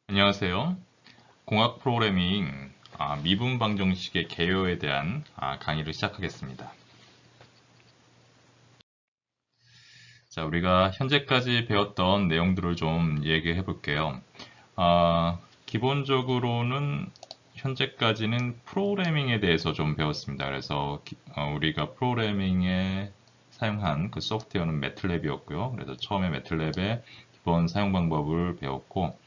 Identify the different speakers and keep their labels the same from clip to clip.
Speaker 1: 안녕하세요. 공학 프로그래밍 미분 방정식의 개요에 대한 강의를 시작하겠습니다. 자, 우리가 현재까지 배웠던 내용들을 좀 얘기해 볼게요. 기본적으로는 현재까지는 프로그래밍에 대해서 좀 배웠습니다. 그래서 우리가 프로그래밍에 사용한 그 소프트웨어는 매틀랩이었고요. 그래서 처음에 매틀랩의 기본 사용 방법을 배웠고,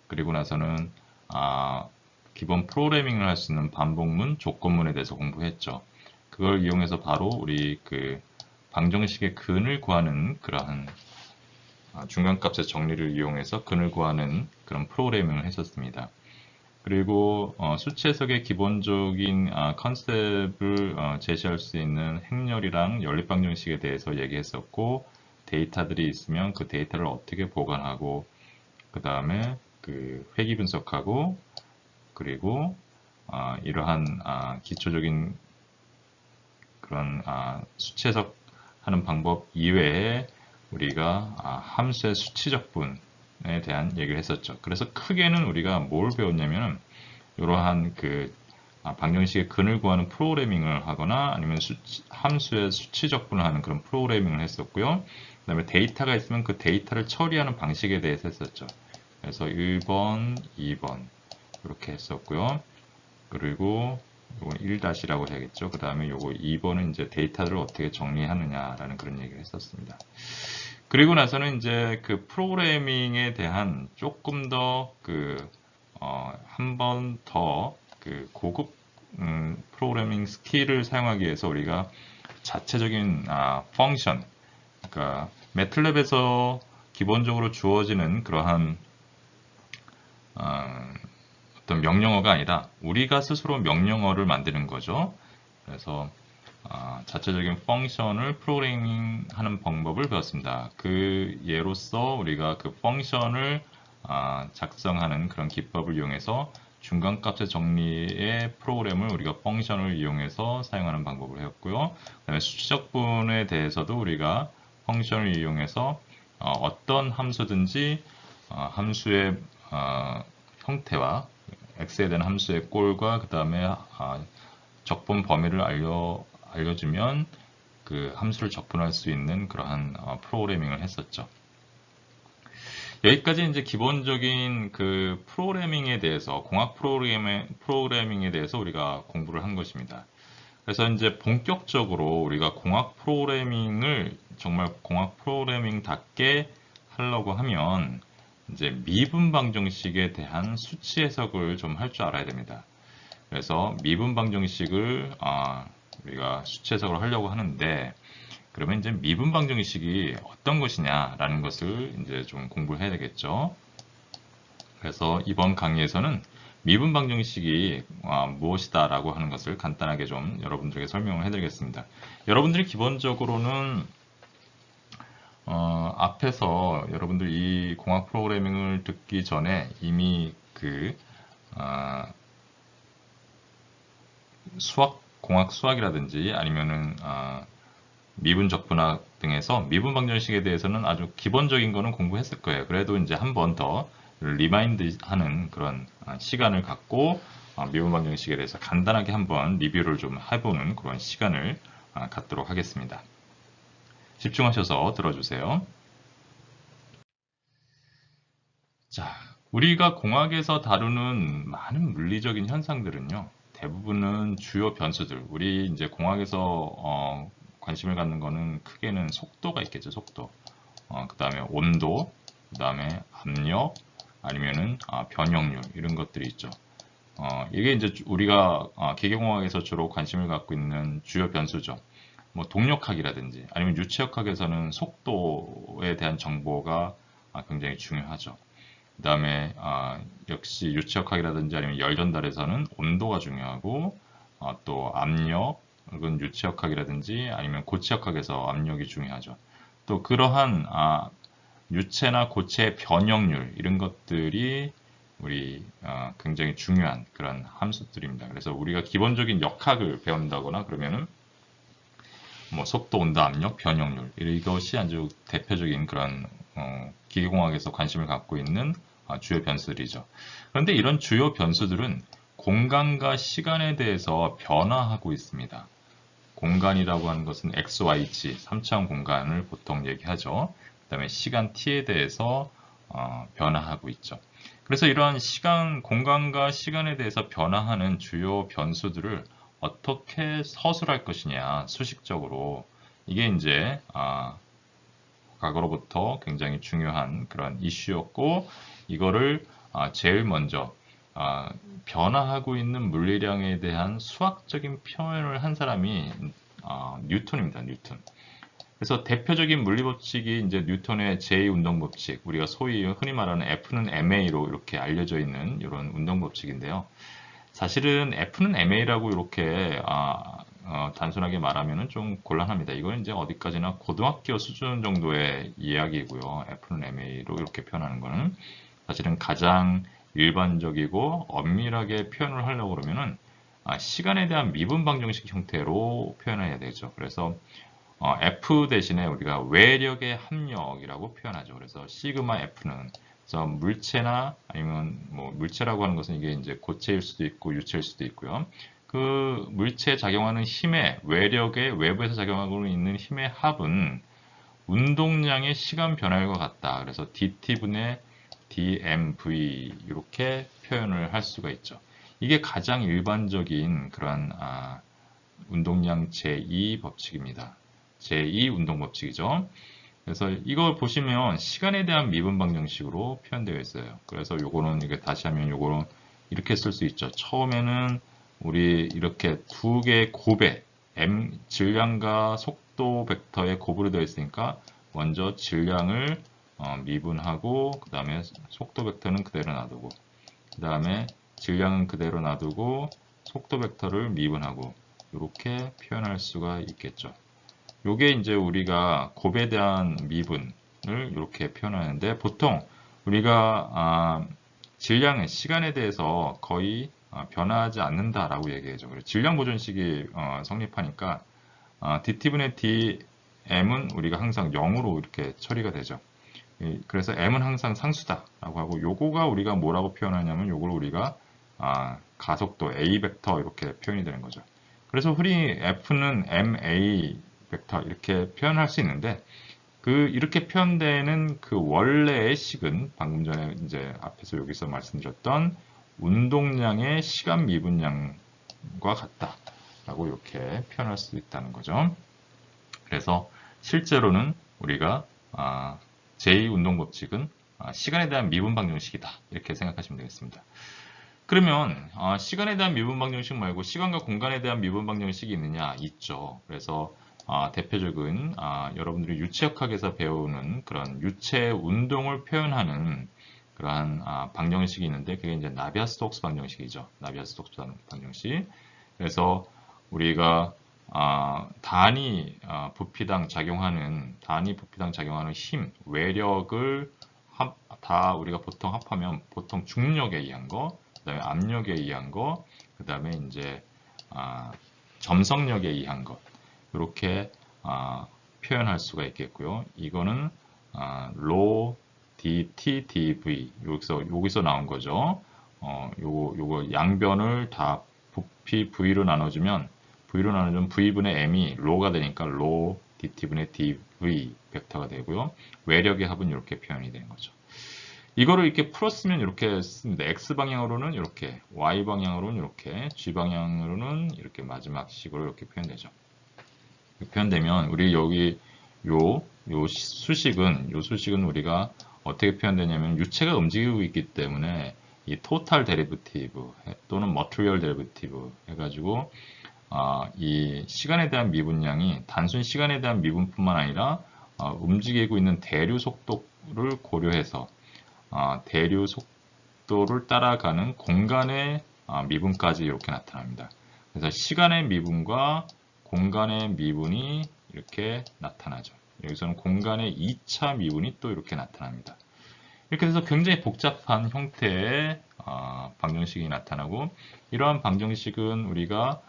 Speaker 1: 그리고 나서는 아, 기본 프로그래밍을 할 수 있는 반복문, 조건문에 대해서 공부했죠. 그걸 이용해서 바로 우리 그 방정식의 근을 구하는 그러한 중간값의 정리를 이용해서 근을 구하는 그런 프로그래밍을 했었습니다. 그리고 수치 해석의 기본적인 컨셉을 제시할 수 있는 행렬이랑 연립 방정식에 대해서 얘기했었고, 데이터들이 있으면 그 데이터를 어떻게 보관하고, 그 다음에 그 회귀 분석하고, 그리고 이러한 기초적인 그런 수치 해석하는 방법 이외에 우리가 함수의 수치적분에 대한 얘기를 했었죠. 그래서 크게는 우리가 뭘 배웠냐면 이러한 그 방정식의 근을 구하는 프로그래밍을 하거나 아니면 함수의 수치적분을 하는 그런 프로그래밍을 했었고요. 그다음에 데이터가 있으면 그 데이터를 처리하는 방식에 대해서 했었죠. 그래서 1번, 2번 이렇게 했었고요. 그리고 이건 1-라고 해야겠죠. 그 다음에 요거 2번은 이제 데이터를 어떻게 정리하느냐라는 그런 얘기를 했었습니다. 그리고 나서는 이제 그 프로그래밍에 대한 조금 더 그, 한 번 더 그 고급 프로그래밍 스킬을 사용하기 위해서 우리가 자체적인 펑션, 그러니까 매틀랩에서 기본적으로 주어지는 그러한 어떤 명령어가 아니라 우리가 스스로 명령어를 만드는 거죠. 그래서 자체적인 펑션을 프로그래밍 하는 방법을 배웠습니다. 그 예로서 우리가 그 펑션을 작성하는 그런 기법을 이용해서 중간값의 정리의 프로그램을 우리가 펑션을 이용해서 사용하는 방법을 했고요. 그다음에 수치적분에 대해서도 우리가 펑션을 이용해서 어떤 함수든지 함수의 형태와 x에 대한 함수의 꼴과 그 다음에 적분 범위를 알려주면 그 함수를 적분할 수 있는 그러한 프로그래밍을 했었죠. 여기까지 이제 기본적인 그 프로그래밍에 대해서 공학 프로그래밍에 대해서 우리가 공부를 한 것입니다. 그래서 이제 본격적으로 우리가 공학 프로그래밍을 정말 공학 프로그래밍답게 하려고 하면 이제 미분 방정식에 대한 수치 해석을 좀 할 줄 알아야 됩니다. 그래서 미분 방정식을 우리가 수치 해석을 하려고 하는데, 그러면 이제 미분 방정식이 어떤 것이냐라는 것을 이제 좀 공부를 해야 되겠죠. 그래서 이번 강의에서는 미분 방정식이 무엇이다라고 하는 것을 간단하게 좀 여러분들에게 설명을 해드리겠습니다. 여러분들이 기본적으로는 앞에서 여러분들 이 공학 프로그래밍을 듣기 전에 이미 그 공학 수학이라든지 아니면은 미분 적분학 등에서 미분 방정식에 대해서는 아주 기본적인 거는 공부했을 거예요. 그래도 이제 한 번 더 리마인드 하는 그런 시간을 갖고 미분 방정식에 대해서 간단하게 한번 리뷰를 좀 해보는 그런 시간을 갖도록 하겠습니다. 집중하셔서 들어주세요. 자, 우리가 공학에서 다루는 많은 물리적인 현상들은요, 대부분은 주요 변수들, 우리 이제 공학에서 관심을 갖는 거는 크게는 속도가 있겠죠, 속도. 그 다음에 온도, 그 다음에 압력, 아니면은 변형률, 이런 것들이 있죠. 이게 이제 우리가 기계공학에서 주로 관심을 갖고 있는 주요 변수죠. 뭐 동력학이라든지 아니면 유체역학에서는 속도에 대한 정보가 굉장히 중요하죠. 그 다음에 역시 유체역학이라든지 아니면 열전달에서는 온도가 중요하고 또 압력은 유체역학이라든지 아니면 고체역학에서 압력이 중요하죠. 또 그러한 유체나 고체의 변형률 이런 것들이 우리 굉장히 중요한 그런 함수들입니다. 그래서 우리가 기본적인 역학을 배운다거나 그러면은 뭐 속도, 온도, 압력, 변형률 이것이 아주 대표적인 그런 기계공학에서 관심을 갖고 있는 주요 변수들이죠. 그런데 이런 주요 변수들은 공간과 시간에 대해서 변화하고 있습니다. 공간이라고 하는 것은 x, y, z 3차원 공간을 보통 얘기하죠. 그 다음에 시간 t에 대해서 변화하고 있죠. 그래서 이러한 공간과 시간에 대해서 변화하는 주요 변수들을 어떻게 서술할 것이냐, 수식적으로. 이게 이제 과거로부터 굉장히 중요한 그런 이슈였고, 이거를 제일 먼저 변화하고 있는 물리량에 대한 수학적인 표현을 한 사람이 뉴턴입니다. 뉴턴. 그래서 대표적인 물리 법칙이 이제 뉴턴의 제2운동 법칙, 우리가 소위 흔히 말하는 F는 ma로 이렇게 알려져 있는 이런 운동 법칙인데요. 사실은 F는 ma라고 이렇게 단순하게 말하면 좀 곤란합니다. 이건 이제 어디까지나 고등학교 수준 정도의 이야기고요. F는 ma로 이렇게 표현하는 거는 사실은 가장 일반적이고 엄밀하게 표현을 하려고 그러면은 시간에 대한 미분 방정식 형태로 표현해야 되죠. 그래서 F 대신에 우리가 외력의 합력이라고 표현하죠. 그래서 시그마 F는 그래서 물체나 아니면 뭐 물체라고 하는 것은 이게 이제 고체일 수도 있고 유체일 수도 있고요. 그 물체에 작용하는 힘의 외력의 외부에서 작용하고 있는 힘의 합은 운동량의 시간 변화율과 같다. 그래서 dt분의 dmv 이렇게 표현을 할 수가 있죠. 이게 가장 일반적인 그런 운동량 제2 법칙입니다. 제2 운동 법칙이죠. 그래서 이걸 보시면 시간에 대한 미분 방정식으로 표현되어 있어요. 그래서 요거는 이게 다시 하면 요거는 이렇게 쓸 수 있죠. 처음에는 우리 이렇게 두 개의 곱에 m 질량과 속도 벡터의 곱으로 되어 있으니까 먼저 질량을 미분하고 그 다음에 속도 벡터는 그대로 놔두고 그 다음에 질량은 그대로 놔두고 속도 벡터를 미분하고 이렇게 표현할 수가 있겠죠. 요게 이제 우리가 곱에 대한 미분을 이렇게 표현하는데 보통 우리가 질량의 시간에 대해서 거의 변화하지 않는다라고 얘기하죠. 그래서 질량 보존식이 성립하니까 dt분의 dm은 우리가 항상 0으로 이렇게 처리가 되죠. 그래서 m은 항상 상수다라고 하고 요거가 우리가 뭐라고 표현하냐면 요걸 우리가 가속도 a 벡터 이렇게 표현이 되는 거죠. 그래서 흔히 f는 ma 벡터 이렇게 표현할 수 있는데 이렇게 표현되는 그 원래의 식은 방금 전에 이제 앞에서 여기서 말씀드렸던 운동량의 시간 미분량과 같다라고 이렇게 표현할 수 있다는 거죠. 그래서 실제로는 우리가 제2운동 법칙은 시간에 대한 미분 방정식이다 이렇게 생각하시면 되겠습니다. 그러면 시간에 대한 미분 방정식 말고 시간과 공간에 대한 미분 방정식이 있느냐? 있죠. 그래서 대표적인 여러분들이 유체역학에서 배우는 그런 유체 운동을 표현하는 그러한 방정식이 있는데 그게 이제 나비아-스톡스 방정식이죠. 나비아-스톡스 방정식. 그래서 우리가 단위 부피당 작용하는 힘, 외력을 다 우리가 보통 합하면 보통 중력에 의한 거, 그다음에 압력에 의한 거, 그다음에 이제 점성력에 의한 것 이렇게 표현할 수가 있겠고요. 이거는 rho dt dv 여기서 나온 거죠. 요거 양변을 다 부피 v로 나눠주면 v분의 m이 rho가 되니까 rho dt분의 dv 벡터가 되고요. 외력의 합은 이렇게 표현이 되는 거죠. 이거를 이렇게 풀었으면 이렇게 씁니다. X방향으로는 이렇게, Y방향으로는 이렇게, G방향으로는 이렇게 마지막 식으로 이렇게 표현되죠. 표현되면 우리 여기 요 수식은 우리가 어떻게 표현되냐면 유체가 움직이고 있기 때문에 이 토탈 데리베티브 또는 머티리얼 데리베티브 해가지고 이 시간에 대한 미분량이 단순 시간에 대한 미분뿐만 아니라 움직이고 있는 대류 속도를 고려해서 대류 속도를 따라가는 공간의 미분까지 이렇게 나타납니다. 그래서 시간의 미분과 공간의 미분이 이렇게 나타나죠. 여기서는 공간의 2차 미분이 또 이렇게 나타납니다. 이렇게 해서 굉장히 복잡한 형태의 방정식이 나타나고 이러한 방정식은 우리가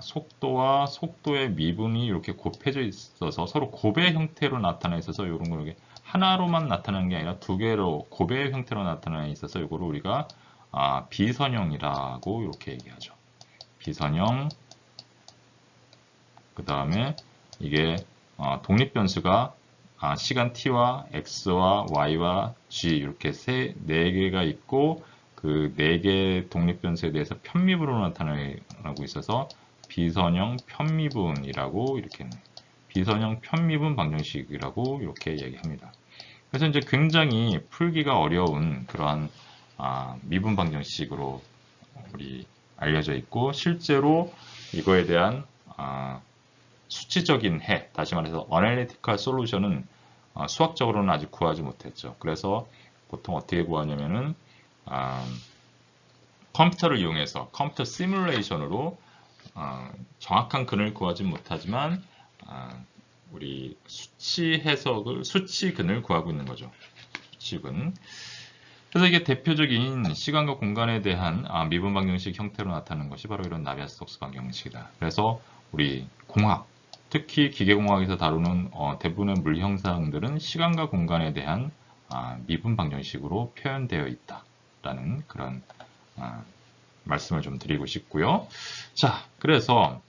Speaker 1: 속도와 속도의 미분이 이렇게 곱해져 있어서 서로 곱의 형태로 나타나 있어서 이런 걸 이렇게 하나로만 나타나는 게 아니라 두 개로 고배의 형태로 나타나는 데 있어서 이거를 우리가 비선형이라고 이렇게 얘기하죠. 비선형. 그 다음에 이게 독립변수가 시간 t와 x와 y와 g 이렇게 네 개가 있고 그 네 개의 독립변수에 대해서 편미분으로 나타나고 있어서 비선형 편미분이라고 이렇게 비선형 편미분 방정식이라고 이렇게 얘기합니다. 그래서 이제 굉장히 풀기가 어려운 그러한 미분 방정식으로 우리 알려져 있고 실제로 이거에 대한 수치적인 다시 말해서 어널리티컬 솔루션은 수학적으로는 아직 구하지 못했죠. 그래서 보통 어떻게 구하냐면은 컴퓨터를 이용해서 컴퓨터 시뮬레이션으로 정확한 근을 구하지 못하지만 우리 수치 해석을 수치근을 구하고 있는 거죠. 수치근. 그래서 이게 대표적인 시간과 공간에 대한 미분 방정식 형태로 나타나는 것이 바로 이런 나비아-스톡스 방정식이다. 그래서 우리 공학, 특히 기계공학에서 다루는 대부분의 물 형상들은 시간과 공간에 대한 미분 방정식으로 표현되어 있다라는 그런 말씀을 좀 드리고 싶고요. 자, 그래서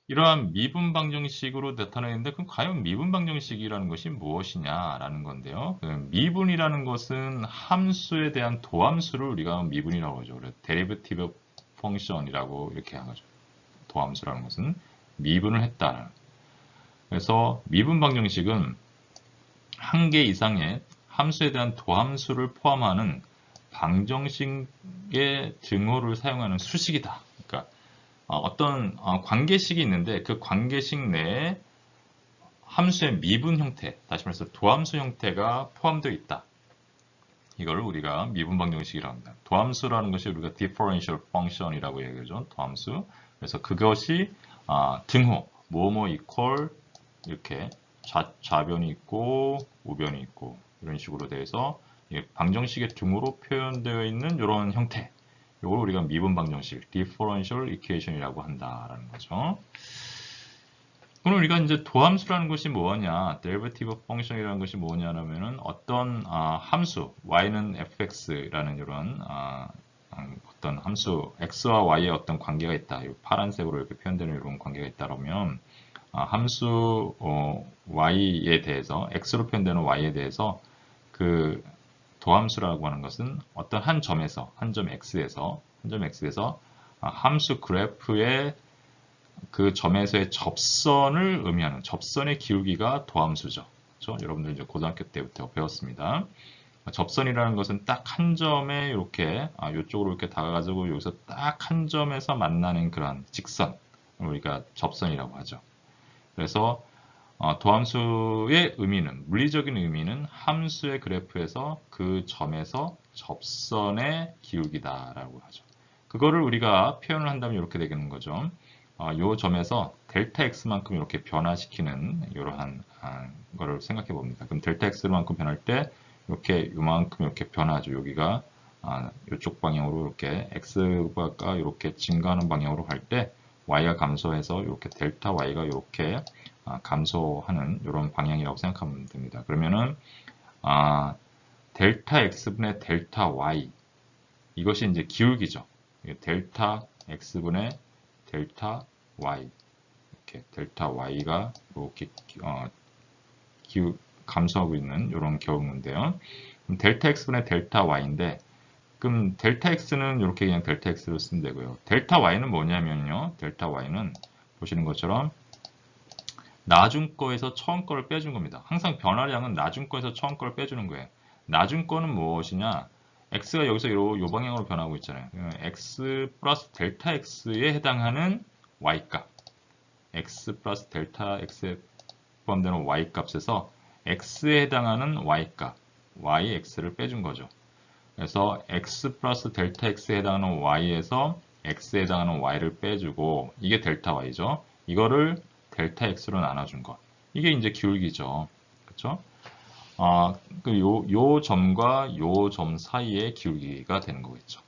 Speaker 1: 이러한 미분 방정식으로 나타내는데 그럼 과연 미분 방정식이라는 것이 무엇이냐라는 건데요. 미분이라는 것은 함수에 대한 도함수를 우리가 미분이라고 하죠. 그래서 데리베티브 펑션이라고 이렇게 하죠. 도함수라는 것은 미분을 했다. 그래서 미분 방정식은 한 개 이상의 함수에 대한 도함수를 포함하는 방정식의 증오를 사용하는 수식이다. 그러니까 어떤 관계식이 있는데 그 관계식 내에 함수의 미분 형태, 다시 말해서 도함수 형태가 포함되어 있다. 이걸 우리가 미분 방정식이라고 합니다. 도함수라는 것이 우리가 differential function이라고 얘기하죠. 도함수. 그래서 그것이 등호, 뭐뭐 equal 이렇게 좌변이 있고 우변이 있고 이런 식으로 돼서 방정식의 등호로 표현되어 있는 이런 형태. 이걸 우리가 미분 방정식, differential equation이라고 한다라는 거죠. 그럼 우리가 이제 도함수라는 것이 뭐냐, derivative function이라는 것이 뭐냐면은 어떤 함수, y는 fx라는 이런 어떤 함수 x와 y의 어떤 관계가 있다. 파란색으로 이렇게 표현되는 이런 관계가 있다라면 함수 y에 대해서 x로 표현되는 y에 대해서 그 도함수라고 하는 것은 어떤 한 점에서 한 점 x에서 함수 그래프의 그 점에서의 접선을 의미하는 접선의 기울기가 도함수죠. 그렇죠? 여러분들 이제 고등학교 때부터 배웠습니다. 접선이라는 것은 딱 한 점에 이렇게 이쪽으로 이렇게 다가가지고 여기서 딱 한 점에서 만나는 그런 직선 우리가 접선이라고 하죠. 그래서 도함수의 의미는 물리적인 의미는 함수의 그래프에서 그 점에서 접선의 기울기다라고 하죠. 그거를 우리가 표현을 한다면 이렇게 되는 거죠. 이 점에서 델타 x만큼 이렇게 변화시키는 이러한 거를 생각해 봅니다. 그럼 델타 x만큼 변할 때 이렇게 요만큼 이렇게 변하죠. 여기가 이쪽 방향으로 이렇게 x가 이렇게 증가하는 방향으로 갈 때 y가 감소해서 이렇게 델타 y가 이렇게 감소하는 이런 방향이라고 생각하면 됩니다. 그러면은 델타 x분의 델타 y 이것이 이제 기울기죠. 델타 x분의 델타 y 이렇게 델타 y가 이렇게 감소하고 있는 이런 경우인데요. 그럼 델타 x분의 델타 y인데 그럼 델타 x는 이렇게 그냥 델타 x로 쓰면 되고요. 델타 y는 뭐냐면요. 델타 y는 보시는 것처럼 나중 거에서 처음 거를 빼준 겁니다. 항상 변화량은 나중 거에서 처음 거를 빼주는 거예요. 나중 거는 무엇이냐? x가 여기서 요 방향으로 변하고 있잖아요. x 플러스 델타 x에 해당하는 y값. x 플러스 델타 x에 포함되는 y값에서 x에 해당하는 y값, yx를 빼준 거죠. 그래서 x 플러스 델타 x에 해당하는 y에서 x에 해당하는 y를 빼주고 이게 델타 y죠. 이거를 델타 x로 나눠준 것. 이게 이제 기울기죠. 그렇죠? 요 점과 요 점 사이의 기울기가 되는 거겠죠.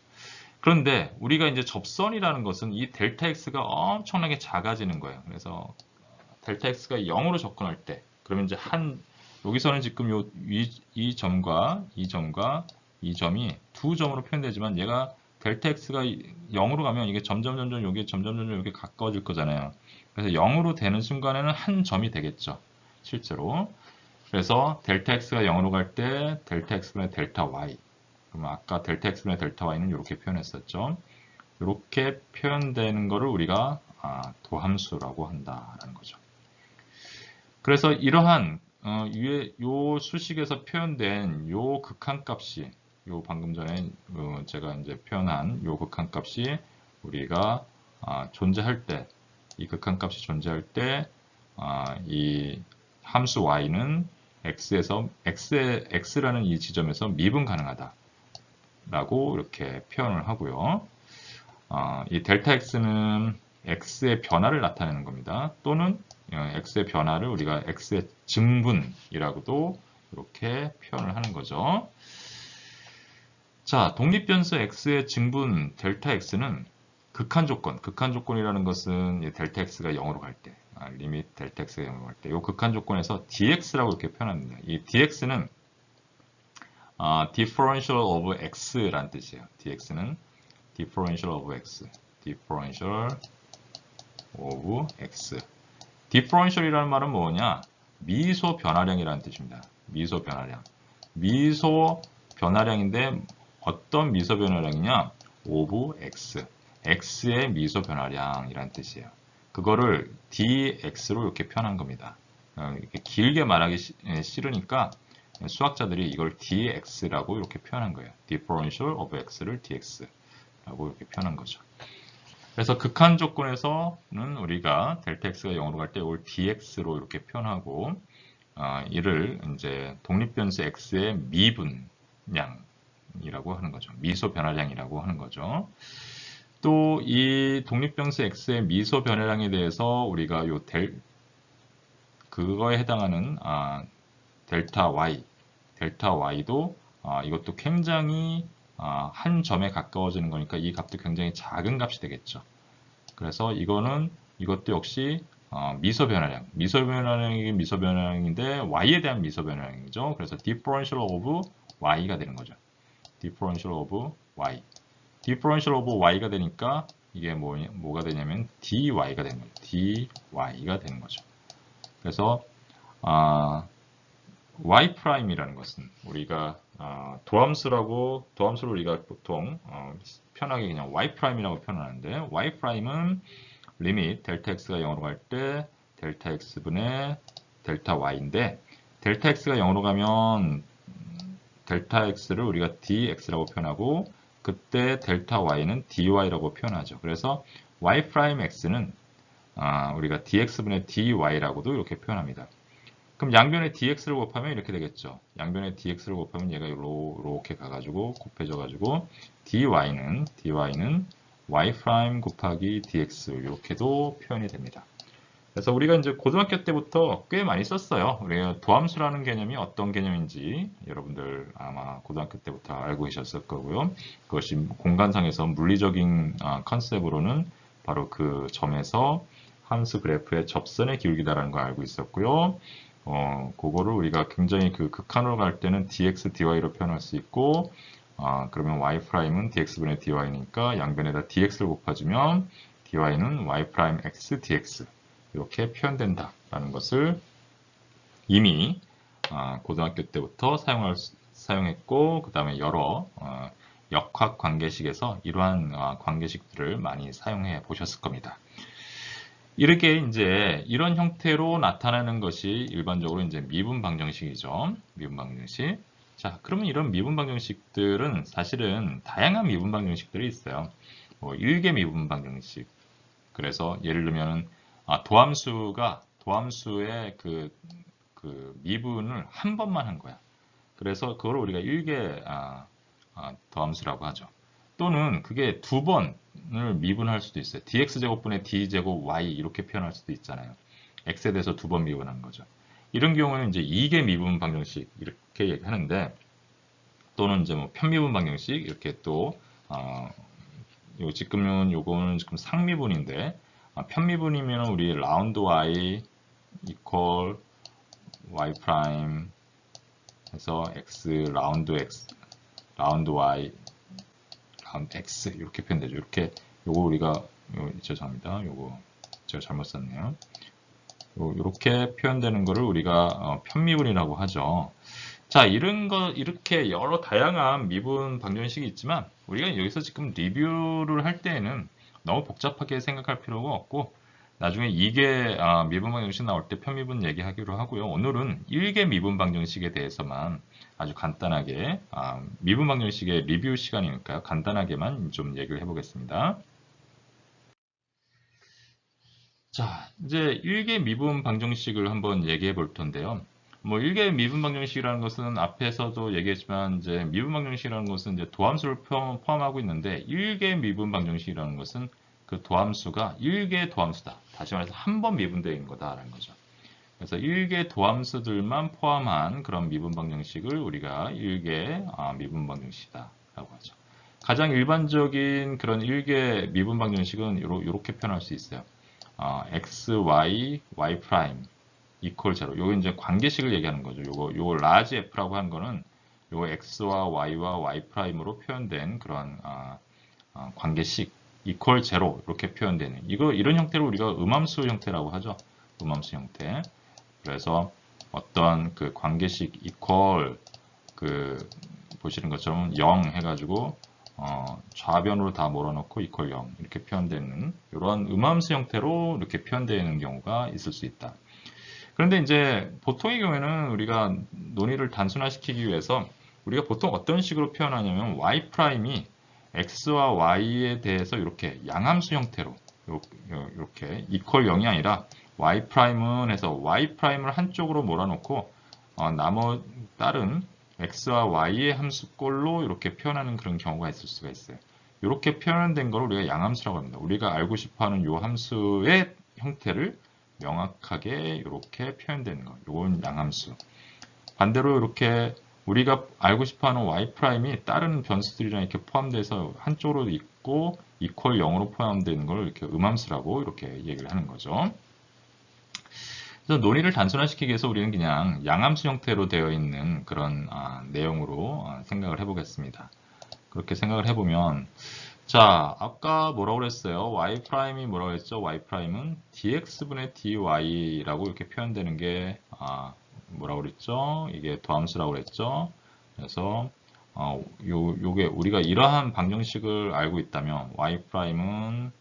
Speaker 1: 그런데 우리가 이제 접선이라는 것은 이 델타 x가 엄청나게 작아지는 거예요. 그래서 델타 x가 0으로 접근할 때 그러면 이제 여기서는 지금 이 점과 이 점이 두 점으로 표현되지만 얘가 델타 x가 0으로 가면 이게 점점 이게 점점 이렇게 가까워질 거잖아요. 그래서 0으로 되는 순간에는 한 점이 되겠죠. 실제로. 그래서 델타 x가 0으로 갈 때 델타 x분의 델타 y. 그러면 아까 델타 x분의 델타 y는 이렇게 표현했었죠. 이렇게 표현되는 거를 우리가 도함수라고 한다라는 거죠. 그래서 이러한 위에 요 수식에서 표현된 요 극한값이 요 방금 전에 제가 이제 표현한 요 극한값이 우리가 존재할 때 이 극한값이 존재할 때 이 함수 y는 x라는 이 지점에서 미분 가능하다 라고 이렇게 표현을 하고요. 이 델타 x는 x의 변화를 나타내는 겁니다. 또는 x의 변화를 우리가 x의 증분이라고도 이렇게 표현을 하는 거죠. 자, 독립변수 x의 증분 델타 x는 극한 조건이라는 것은 델타 x가 0으로 갈 때, 리밋 델타 x가 0으로 갈 때, 이 극한 조건에서 dx라고 이렇게 표현합니다. 이 dx는 differential of x라는 뜻이에요. dx는 differential of x, differential of x. differential이라는 말은 뭐냐? 미소 변화량이라는 뜻입니다. 미소 변화량. 미소 변화량인데 어떤 미소 변화량이냐? of x. x의 미소 변화량이라는 뜻이에요. 그거를 dx로 이렇게 표현한 겁니다. 이렇게 길게 말하기 싫으니까 수학자들이 이걸 dx라고 이렇게 표현한 거예요. differential of x를 dx라고 이렇게 표현한 거죠. 그래서 극한 조건에서는 우리가 델타 x가 0으로 갈 때 이걸 dx로 이렇게 표현하고 이를 이제 독립변수 x의 미분량이라고 하는 거죠. 미소 변화량이라고 하는 거죠. 또 이 독립변수 x의 미소 변화량에 대해서 우리가 그거에 해당하는 델타 y도 이것도 굉장히 한 점에 가까워지는 거니까 이 값도 굉장히 작은 값이 되겠죠. 그래서 이것도 역시 미소 변화량인데 y에 대한 미소 변화량이죠. 그래서 differential of y가 되는 거죠. differential of y. differential of y가 되니까 이게 뭐가 되냐면 dy가 되는 거죠. dy가 되는 거죠. 그래서 y''이라는 것은 우리가 도함수를 우리가 보통 편하게 그냥 y''이라고 표현하는데 y''은 리밋 델타 x가 0으로 갈 때 델타 x분의 델타 y인데 델타 x가 0으로 가면 델타 x를 우리가 dx라고 표현하고 그때 델타 y는 dy라고 표현하죠. 그래서 y''x는 우리가 dx분의 dy라고도 이렇게 표현합니다. 그럼 양변에 dx를 곱하면 이렇게 되겠죠. 양변에 dx를 곱하면 얘가 이렇게 가가지고 곱해져가지고 dy는 y' 곱하기 dx 이렇게도 표현이 됩니다. 그래서 우리가 이제 고등학교 때부터 꽤 많이 썼어요. 우리가 도함수라는 개념이 어떤 개념인지 여러분들 아마 고등학교 때부터 알고 계셨을 거고요. 그것이 공간상에서 물리적인 컨셉으로는 바로 그 점에서 함수 그래프의 접선의 기울기다라는 걸 알고 있었고요. 그거를 우리가 굉장히 그 극한으로 갈 때는 dx, dy로 표현할 수 있고, 그러면 y'은 dx분의 dy니까 양변에다 dx를 곱해주면 dy는 y'x dx 이렇게 표현된다라는 것을 이미 고등학교 때부터 사용했고, 그 다음에 여러 역학 관계식에서 이러한 관계식들을 많이 사용해 보셨을 겁니다. 이렇게 이제 이런 형태로 나타나는 것이 일반적으로 이제 미분 방정식이죠. 미분 방정식. 자, 그러면 이런 미분 방정식들은 사실은 다양한 미분 방정식들이 있어요. 뭐 일개 미분 방정식. 그래서 예를 들면 도함수의 그 미분을 한 번만 한 거야. 그래서 그걸 우리가 일개 도함수라고 하죠. 또는 그게 두 번을 미분할 수도 있어요. dx제곱분의 d제곱 y 이렇게 표현할 수도 있잖아요. x에 대해서 두 번 미분한 거죠. 이런 경우는 이제 2개 미분 방정식 이렇게 얘기하는데 또는 이제 뭐 편미분 방정식 이렇게 또 요거는 지금 상미분인데 편미분이면 우리 라운드 y 이퀄 y 프라임 해서 x 라운드 y 라운드 x 이렇게 표현되죠. 이렇게 요거 우리가 죄송합니다. 요거 제가 잘못 썼네요. 이렇게 표현되는 거를 우리가 편미분이라고 하죠. 자, 이렇게 여러 다양한 미분 방정식이 있지만 우리가 여기서 지금 리뷰를 할 때에는 너무 복잡하게 생각할 필요가 없고 나중에 2개 미분 방정식 나올 때 편미분 얘기하기로 하고요. 오늘은 1개 미분 방정식에 대해서만 아주 간단하게 미분 방정식의 리뷰 시간이니까요. 간단하게만 좀 얘기를 해보겠습니다. 자, 이제 1개 미분 방정식을 한번 얘기해 볼 텐데요. 뭐 1개 미분 방정식이라는 것은 앞에서도 얘기했지만 이제 미분 방정식이라는 것은 이제 도함수를 포함하고 있는데 1개 미분 방정식이라는 것은 그 도함수가 1개 도함수다. 다시 말해서 한 번 미분되어 있는 거다라는 거죠. 그래서 1개 도함수들만 포함한 그런 미분 방정식을 우리가 1개 미분 방정식이다라고 하죠. 가장 일반적인 그런 1개 미분 방정식은 이렇게 표현할 수 있어요. x, y, y 프라임 이퀄 제로. 요거 이제 관계식을 얘기하는 거죠. 요거 라지 f라고 하는 거는 요거 x와 y와 y 프라임으로 표현된 그런 관계식 이퀄 제로 이렇게 표현되는 이런 형태를 우리가 음함수 형태라고 하죠. 음함수 형태. 그래서 어떤 그 관계식 이퀄 보시는 것처럼 0 해가지고 좌변으로 다 몰아넣고 이퀄 0 이렇게 표현되는 이런 음함수 형태로 이렇게 표현되는 경우가 있을 수 있다. 그런데 이제 보통의 경우에는 우리가 논의를 단순화시키기 위해서 우리가 보통 어떤 식으로 표현하냐면 y 프라임이 x와 y에 대해서 이렇게 양함수 형태로 이렇게 이퀄 0이 아니라 y 프라임은 해서 y 프라임을 한쪽으로 몰아넣고 다른 x와 y의 함수꼴로 이렇게 표현하는 그런 경우가 있을 수가 있어요. 이렇게 표현된 걸 우리가 양함수라고 합니다. 우리가 알고 싶어하는 이 함수의 형태를 명확하게 이렇게 표현되는 거. 이건 양함수. 반대로 이렇게 우리가 알고 싶어하는 y 프라임이 다른 변수들이랑 이렇게 포함돼서 한쪽으로 있고 이퀄 0으로 포함되는 걸 이렇게 음함수라고 이렇게 얘기를 하는 거죠. 그래서 논의를 단순화시키기 위해서 우리는 그냥 양함수 형태로 되어 있는 그런 내용으로 생각을 해보겠습니다. 그렇게 생각을 해보면 자, 아까 뭐라고 그랬어요? y 프라임이 뭐라고 했죠? y 프라임은 dx분의 dy라고 이렇게 표현되는 게 뭐라고 그랬죠? 이게 도함수라고 그랬죠? 그래서 요게 우리가 이러한 방정식을 알고 있다면 y 프라임은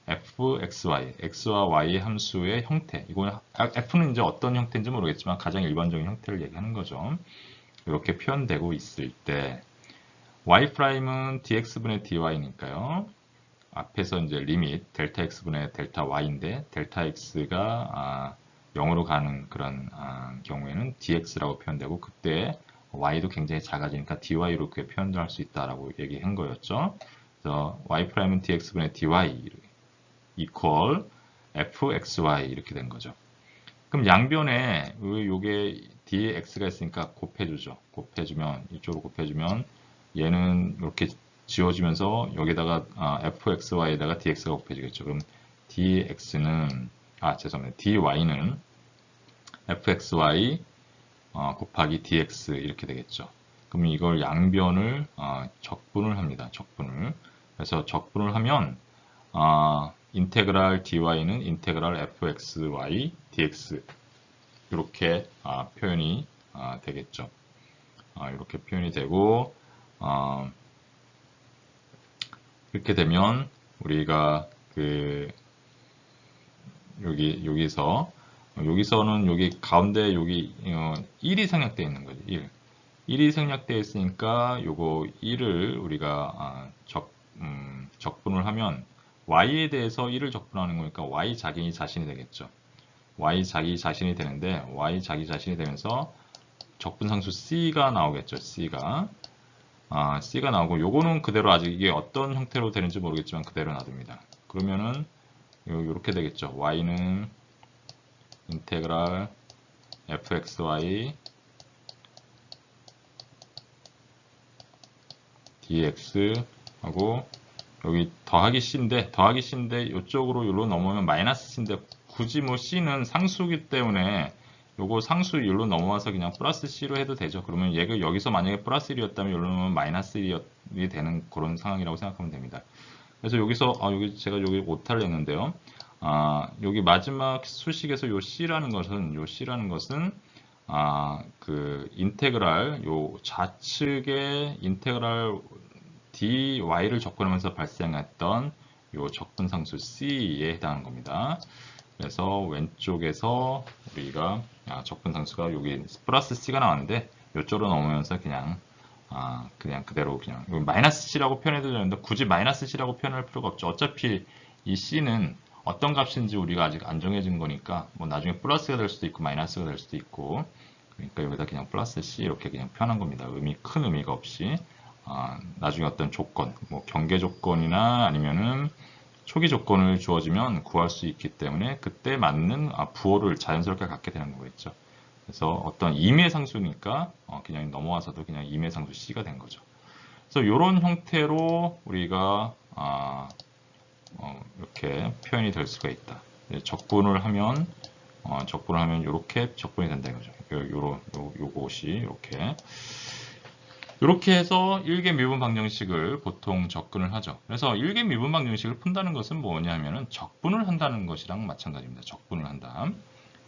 Speaker 1: fxy, x와 y 함수의 형태. 이거는 f는 이제 어떤 형태인지 모르겠지만 가장 일반적인 형태를 얘기하는 거죠. 이렇게 표현되고 있을 때 y 프라임은 dx분의 dy니까요. 앞에서 이제 리밋 델타 x분의 델타 y인데 델타 x가 0으로 가는 그런 경우에는 dx라고 표현되고 그때 y도 굉장히 작아지니까 dy로 이렇게 표현할 수 있다라고 얘기한 거였죠. 그래서 y 프라임은 dx분의 dy equal fxy 이렇게 된 거죠. 그럼 양변에 요게 dx가 있으니까 곱해주죠. 곱해주면 이쪽으로 곱해주면 얘는 이렇게 지워지면서 여기다가 fxy에다가 dx가 곱해지겠죠. 그럼 dx는 죄송합니다. dy는 fxy 곱하기 dx 이렇게 되겠죠. 그럼 이걸 양변을 적분을 합니다. 적분을. 그래서 적분을 하면 인테그랄 dy는 인테그랄 fxy dx 이렇게 표현이 되겠죠. 이렇게 표현이 되고 이렇게 되면 우리가 여기서는 여기 가운데 여기 1이 생략되어 있는 거죠. 1이 생략되어 있으니까 요거 1을 우리가 적분을 하면 y에 대해서 1을 적분하는 거니까 y 자기 자신이 되겠죠. y 자기 자신이 되는데 y 자기 자신이 되면서 적분상수 c가 나오겠죠. c가 나오고 요거는 그대로 아직 이게 어떤 형태로 되는지 모르겠지만 그대로 놔둡니다. 그러면은 이렇게 되겠죠. y는 인테그랄 fxy dx 하고 여기 더하기 c인데 이쪽으로 여기로 넘으면 마이너스 c인데 굳이 뭐 c는 상수기 때문에 요거 상수 1로 넘어와서 그냥 플러스 C로 해도 되죠. 그러면 얘가 여기서 만약에 플러스 1이었다면 여기로 넘으면 마이너스 1이 되는 그런 상황이라고 생각하면 됩니다. 그래서 여기서 여기 제가 여기 오타를 냈는데요. 여기 마지막 수식에서 요 C라는 것은 그 인테그랄 요 좌측의 인테그랄 dy를 접근하면서 발생했던 요 적분상수 C에 해당하는 겁니다. 그래서 왼쪽에서 우리가 적분상수가 여기 플러스 C가 나왔는데 이쪽으로 넘으면서 그냥 그대로 그냥 마이너스 C라고 표현해도 되는데 굳이 마이너스 C라고 표현할 필요가 없죠. 어차피 이 C는 어떤 값인지 우리가 아직 안 정해진 거니까 뭐 나중에 플러스가 될 수도 있고 마이너스가 될 수도 있고 그러니까 여기다 그냥 플러스 C 이렇게 그냥 표현한 겁니다. 큰 의미가 없이 나중에 어떤 조건, 뭐 경계 조건이나 아니면은 초기 조건을 주어지면 구할 수 있기 때문에 그때 맞는 부호를 자연스럽게 갖게 되는 거겠죠. 그래서 어떤 임의 상수니까 그냥 넘어와서도 그냥 임의 상수 C가 된 거죠. 그래서 이런 형태로 우리가 이렇게 표현이 될 수가 있다. 적분을 하면 이렇게 적분이 된다 이거죠. 요것이 이렇게 해서 1개 미분 방정식을 보통 접근을 하죠. 그래서 1개 미분 방정식을 푼다는 것은 뭐냐 하면은 적분을 한다는 것이랑 마찬가지입니다. 적분을 한다.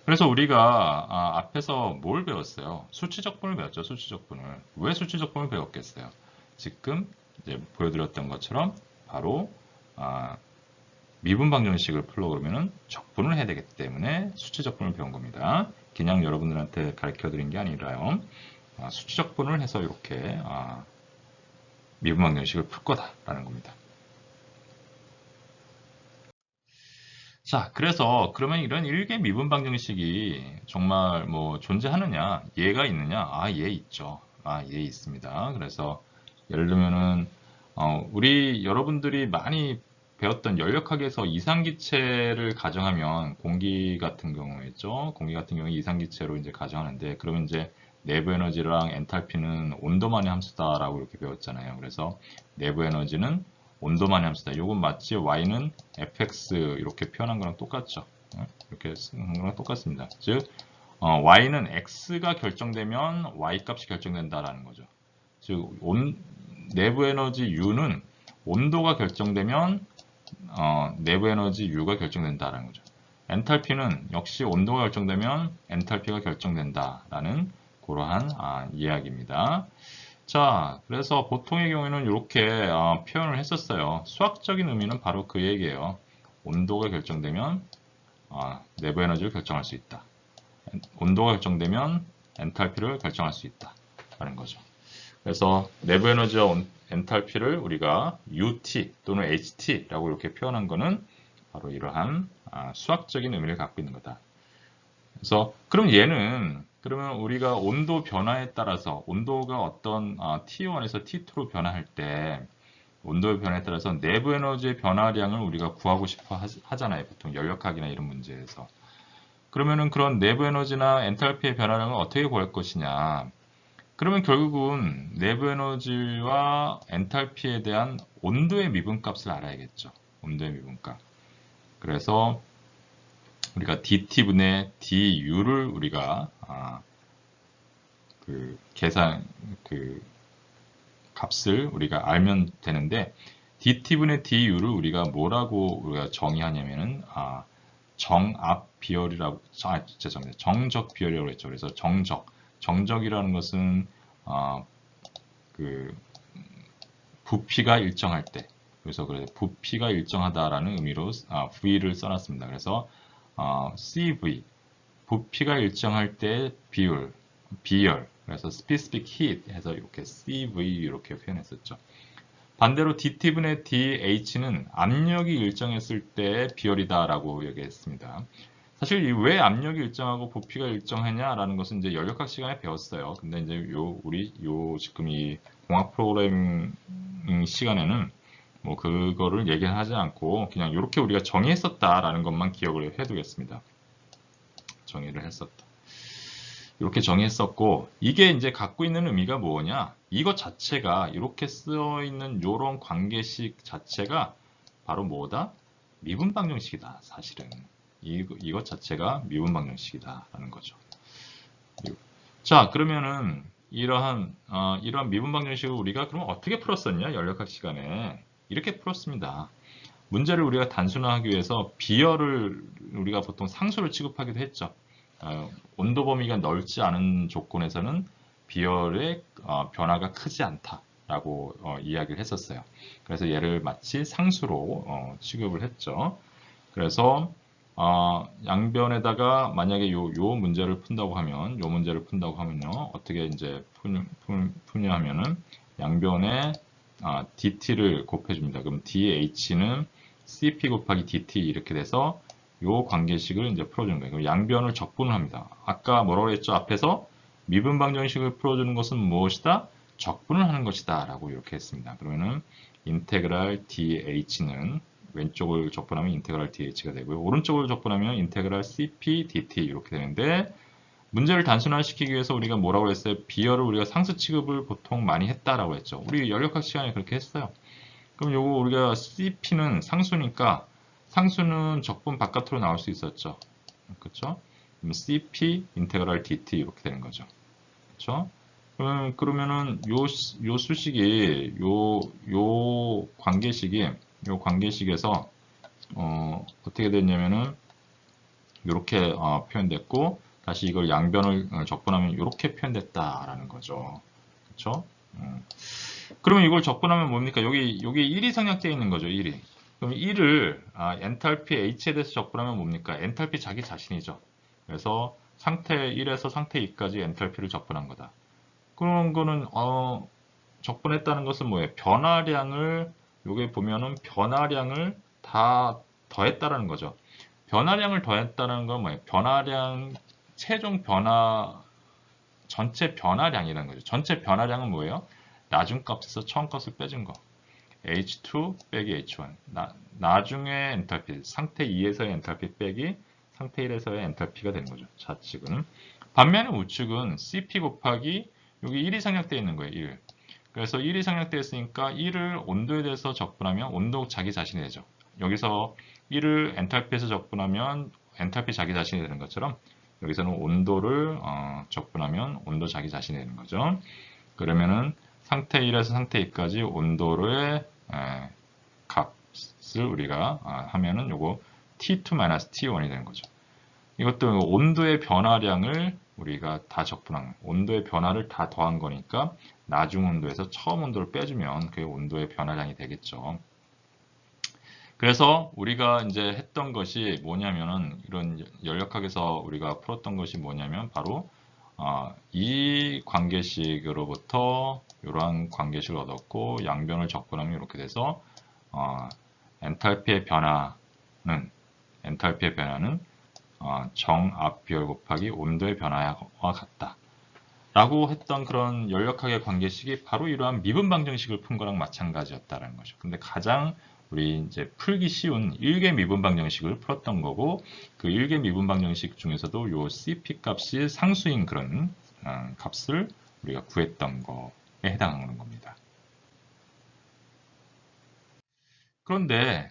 Speaker 1: 그래서 우리가 앞에서 뭘 배웠어요? 수치적분을 배웠죠. 수치적분을. 왜 수치적분을 배웠겠어요? 지금 이제 보여드렸던 것처럼 바로 미분 방정식을 풀려고 그러면은 적분을 해야 되기 때문에 수치적분을 배운 겁니다. 그냥 여러분들한테 가르쳐 드린 게 아니라요. 수치적분을 해서 이렇게 미분 방정식을 풀 거다라는 겁니다. 자, 그래서 그러면 이런 1개 미분 방정식이 정말 뭐 존재하느냐? 얘가 있느냐? 얘 있죠. 얘 있습니다. 그래서 예를 들면은 우리 여러분들이 많이 배웠던 연력학에서 이상기체를 가정하면 공기 같은 경우였죠. 공기 같은 경우에 이상기체로 이제 가정하는데 그러면 이제 내부 에너지랑 엔탈피는 온도만의 함수다라고 이렇게 배웠잖아요. 그래서 내부 에너지는 온도만의 함수다. 요건 마치 y는 fx 이렇게 표현한 거랑 똑같죠. 이렇게 쓰는 거랑 똑같습니다. 즉 y는 x가 결정되면 y 값이 결정된다라는 거죠. 즉 내부 에너지 U는 온도가 결정되면 내부 에너지 U가 결정된다라는 거죠. 엔탈피는 역시 온도가 결정되면 엔탈피가 결정된다라는 그러한 이야기입니다. 자, 그래서 보통의 경우에는 이렇게 표현을 했었어요. 수학적인 의미는 바로 그 얘기예요. 온도가 결정되면 내부 에너지를 결정할 수 있다. 온도가 결정되면 엔탈피를 결정할 수 있다. 라는 거죠. 그래서 내부 에너지와 엔탈피를 우리가 UT 또는 HT라고 이렇게 표현한 것은 바로 이러한 수학적인 의미를 갖고 있는 거다. 그래서 그러면 우리가 온도 변화에 따라서 온도가 어떤 T1에서 T2로 변화할 때 온도의 변화에 따라서 내부 에너지의 변화량을 우리가 구하고 싶어 하잖아요. 보통 연력학이나 이런 문제에서. 그러면은 그런 내부 에너지나 엔탈피의 변화량을 어떻게 구할 것이냐? 그러면 결국은 내부 에너지와 엔탈피에 대한 온도의 미분값을 알아야겠죠. 온도의 미분값. 그래서 우리가 dt분의 du를 우리가 값을 우리가 알면 되는데 dt분의 du를 우리가 뭐라고 우리가 정의하냐면은 정압 비열이라고 죄송합니다. 정적 비열이라고 했죠. 그래서 정적이라는 것은 부피가 일정할 때 그래서 부피가 일정하다라는 의미로 V를 써놨습니다. 그래서 CV 부피가 일정할 때 비열 그래서 specific heat 해서 이렇게 CV 이렇게 표현했었죠. 반대로 dt분의 dh는 압력이 일정했을 때 비열이다라고 얘기했습니다. 사실 왜 압력이 일정하고 부피가 일정하냐라는 것은 이제 연력학 시간에 배웠어요. 근데 이제 지금 이 공학 프로그래밍 시간에는 뭐 그거를 얘기는 하지 않고 그냥 이렇게 우리가 정의했었다라는 것만 기억을 해두겠습니다. 정의를 했었다. 이렇게 정의했었고 이게 이제 갖고 있는 의미가 뭐냐? 이것 자체가 이렇게 쓰여 있는 이런 관계식 자체가 바로 뭐다? 미분 방정식이다. 사실은 이것 자체가 미분 방정식이다라는 거죠. 자, 그러면은 이러한 미분 방정식을 우리가 그럼 어떻게 풀었었냐? 연력학 시간에 이렇게 풀었습니다. 문제를 우리가 단순화하기 위해서 비열을 우리가 보통 상수를 취급하기도 했죠. 온도 범위가 넓지 않은 조건에서는 비열의 변화가 크지 않다라고 이야기를 했었어요. 그래서 얘를 마치 상수로 취급을 했죠. 그래서 양변에다가 만약에 요 문제를 푼다고 하면, 요 문제를 푼다고 하면요, 어떻게 이제 푸냐 하면은 양변에 dt를 곱해줍니다. 그럼 dh는 cp 곱하기 dt 이렇게 돼서 요 관계식을 이제 풀어주는 거예요. 그럼 양변을 적분을 합니다. 아까 뭐라고 했죠? 앞에서 미분 방정식을 풀어주는 것은 무엇이다? 적분을 하는 것이다 라고 이렇게 했습니다. 그러면은 인테그랄 dh는 왼쪽을 적분하면 인테그랄 dh가 되고요. 오른쪽을 적분하면 인테그랄 cp dt 이렇게 되는데 문제를 단순화시키기 위해서 우리가 뭐라고 했어요? 비열을 우리가 상수 취급을 보통 많이 했다라고 했죠. 우리 연력학 시간에 그렇게 했어요. 그럼 요거 우리가 cp는 상수니까 상수는 적분 바깥으로 나올 수 있었죠. 그렇죠? 그럼 cp 인테그랄 dt 이렇게 되는 거죠. 그렇죠? 그러면은 요 수식이 요 관계식에서 어떻게 됐냐면은 이렇게 표현됐고 다시 이걸 양변을 적분하면 이렇게 표현됐다라는 거죠. 그렇죠? 그러면 이걸 적분하면 뭡니까? 여기 1이 생략되어 있는 거죠. 1이. 그럼 1을 엔탈피 H에 대해서 적분하면 뭡니까? 엔탈피 자기 자신이죠. 그래서 상태 1에서 상태 2까지 엔탈피를 적분한 거다. 그런 거는 적분했다는 것은 뭐예요? 변화량을 여기 보면은 변화량을 다 더했다라는 거죠. 변화량을 더했다는 건 뭐예요? 변화량 최종 변화 전체 변화량이라는 거죠. 전체 변화량은 뭐예요? 나중 값에서 처음 값을 빼준 거. H2 빼기 H1. 나중에 엔탈피, 상태 2에서의 엔탈피 빼기 상태 1에서의 엔탈피가 되는 거죠. 좌측은. 반면에 우측은 CP 곱하기 여기 1이 생략되어 있는 거예요. 1. 그래서 1이 생략되어 있으니까 1을 온도에 대해서 적분하면 온도 자기 자신이 되죠. 여기서 1을 엔탈피에서 적분하면 엔탈피 자기 자신이 되는 것처럼 여기서는 온도를 적분하면 온도 자기 자신이 되는 거죠. 그러면은 상태 1에서 상태 2까지 온도의 값을 우리가 하면은 요거 T2-T1이 되는 거죠. 이것도 온도의 변화량을 우리가 다 적분한 온도의 변화를 다 더한 거니까 나중 온도에서 처음 온도를 빼주면 그게 온도의 변화량이 되겠죠. 그래서 우리가 이제 했던 것이 뭐냐면은 이런 연력학에서 우리가 풀었던 것이 뭐냐면 바로 이 관계식으로부터 이러한 관계식을 얻었고 양변을 적분하면 이렇게 돼서 엔탈피의 변화는 정압 비열 곱하기 온도의 변화와 같다. 라고 했던 그런 연력학의 관계식이 바로 이러한 미분 방정식을 푼 거랑 마찬가지였다는 거죠. 근데 가장 우리 이제 풀기 쉬운 1개 미분 방정식을 풀었던 거고 그 1개 미분 방정식 중에서도 요 CP 값이 상수인 그런 값을 우리가 구했던 거에 해당하는 겁니다. 그런데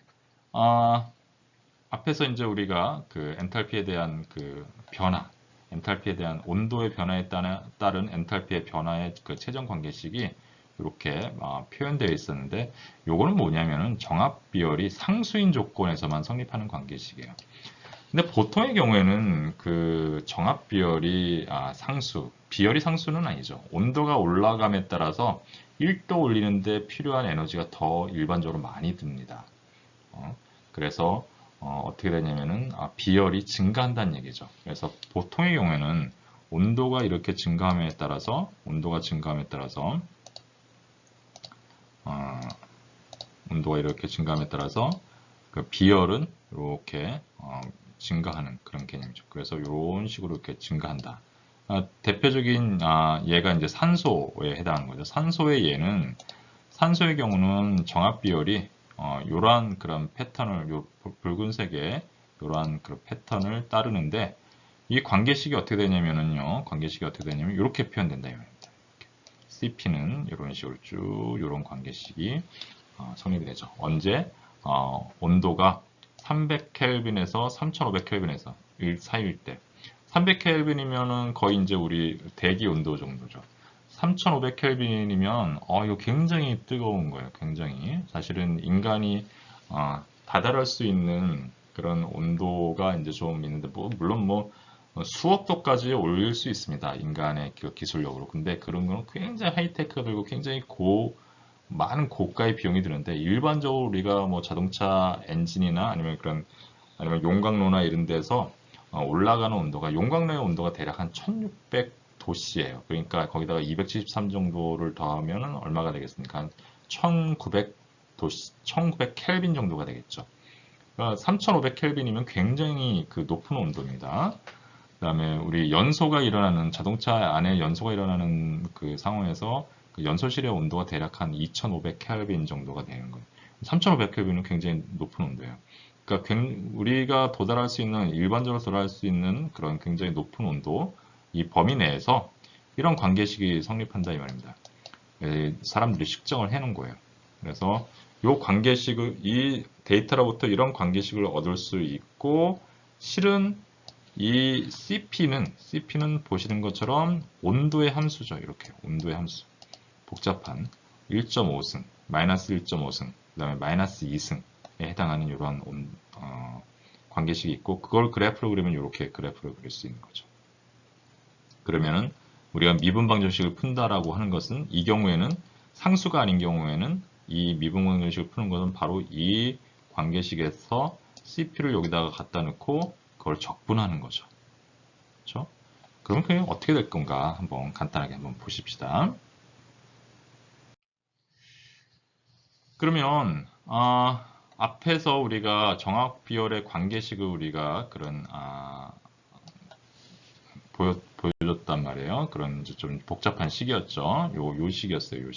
Speaker 1: 앞에서 이제 우리가 그 엔탈피에 대한 그 변화, 엔탈피에 대한 온도의 변화에 따른 엔탈피의 변화의 그 최종 관계식이 이렇게 표현되어 있었는데 요거는 뭐냐면은 정압 비열이 상수인 조건에서만 성립하는 관계식이에요. 근데 보통의 경우에는 그 정압 비열이 비열이 상수는 아니죠. 온도가 올라감에 따라서 1도 올리는데 필요한 에너지가 더 일반적으로 많이 듭니다. 그래서 어떻게 되냐면은 비열이 증가한다는 얘기죠. 그래서 보통의 경우에는 온도가 이렇게 증가함에 따라서 그 비열은 이렇게 증가하는 그런 개념이죠. 그래서 이런 식으로 이렇게 증가한다. 대표적인 얘가 이제 산소에 해당하는 거죠. 산소의 경우는 정압 비열이 이러한 그런 패턴을 붉은색의 이러한 그 패턴을 따르는데 이 관계식이 어떻게 되냐면요. 이렇게 표현된다. CP는 이런 식으로 쭉 이런 관계식이 성립이 되죠. 언제 온도가 300켈빈에서 3500켈빈에서 사이일 때 300켈빈이면은 거의 이제 우리 대기 온도 정도죠. 3500켈빈이면 이거 굉장히 뜨거운 거예요. 굉장히. 사실은 인간이 다다를 수 있는 그런 온도가 이제 좀 있는데 물론 수억 도까지 올릴 수 있습니다. 인간의 그 기술력으로. 근데 그런 거는 굉장히 하이테크가 들고 굉장히 많은 고가의 비용이 드는데 일반적으로 우리가 뭐 자동차 엔진이나 아니면 용광로나 이런 데서 올라가는 온도가 용광로의 온도가 대략 한 1600도씨예요. 그러니까 거기다가 273 정도를 더하면 얼마가 되겠습니까? 한 1900도씨, 1900 켈빈 정도가 되겠죠. 그러니까 3500켈빈이면 굉장히 그 높은 온도입니다. 그다음에 우리 자동차 안에 연소가 일어나는 그 상황에서 그 연소실의 온도가 대략 한 2500 켈빈 정도가 되는 거예요. 3500 켈빈은 굉장히 높은 온도예요. 그러니까 우리가 일반적으로 도달할 수 있는 그런 굉장히 높은 온도, 이 범위 내에서 이런 관계식이 성립한다 이 말입니다. 사람들이 측정을 해놓은 거예요. 그래서 이 데이터로부터 이런 관계식을 얻을 수 있고, 실은 이 CP는 보시는 것처럼 온도의 함수죠. 이렇게 온도의 함수. 복잡한 1.5승, 마이너스 1.5승, 그 다음에 마이너스 2승에 해당하는 이러한 관계식이 있고, 그걸 그래프로 그리면 이렇게 그래프로 그릴 수 있는 거죠. 그러면은 우리가 미분방정식을 푼다라고 하는 것은 이 경우에는 상수가 아닌 경우에는 이 미분방정식을 푸는 것은 바로 이 관계식에서 CP를 여기다가 갖다 놓고 그걸 적분하는 거죠. 그렇죠? 그러면 그게 어떻게 될 건가 한번 간단하게 한번 보십시다. 그러면 앞에서 우리가 정학 비열의 관계식을 우리가 보여줬단 말이에요. 그런 좀 복잡한 식이었죠. 요 식이었어요. 요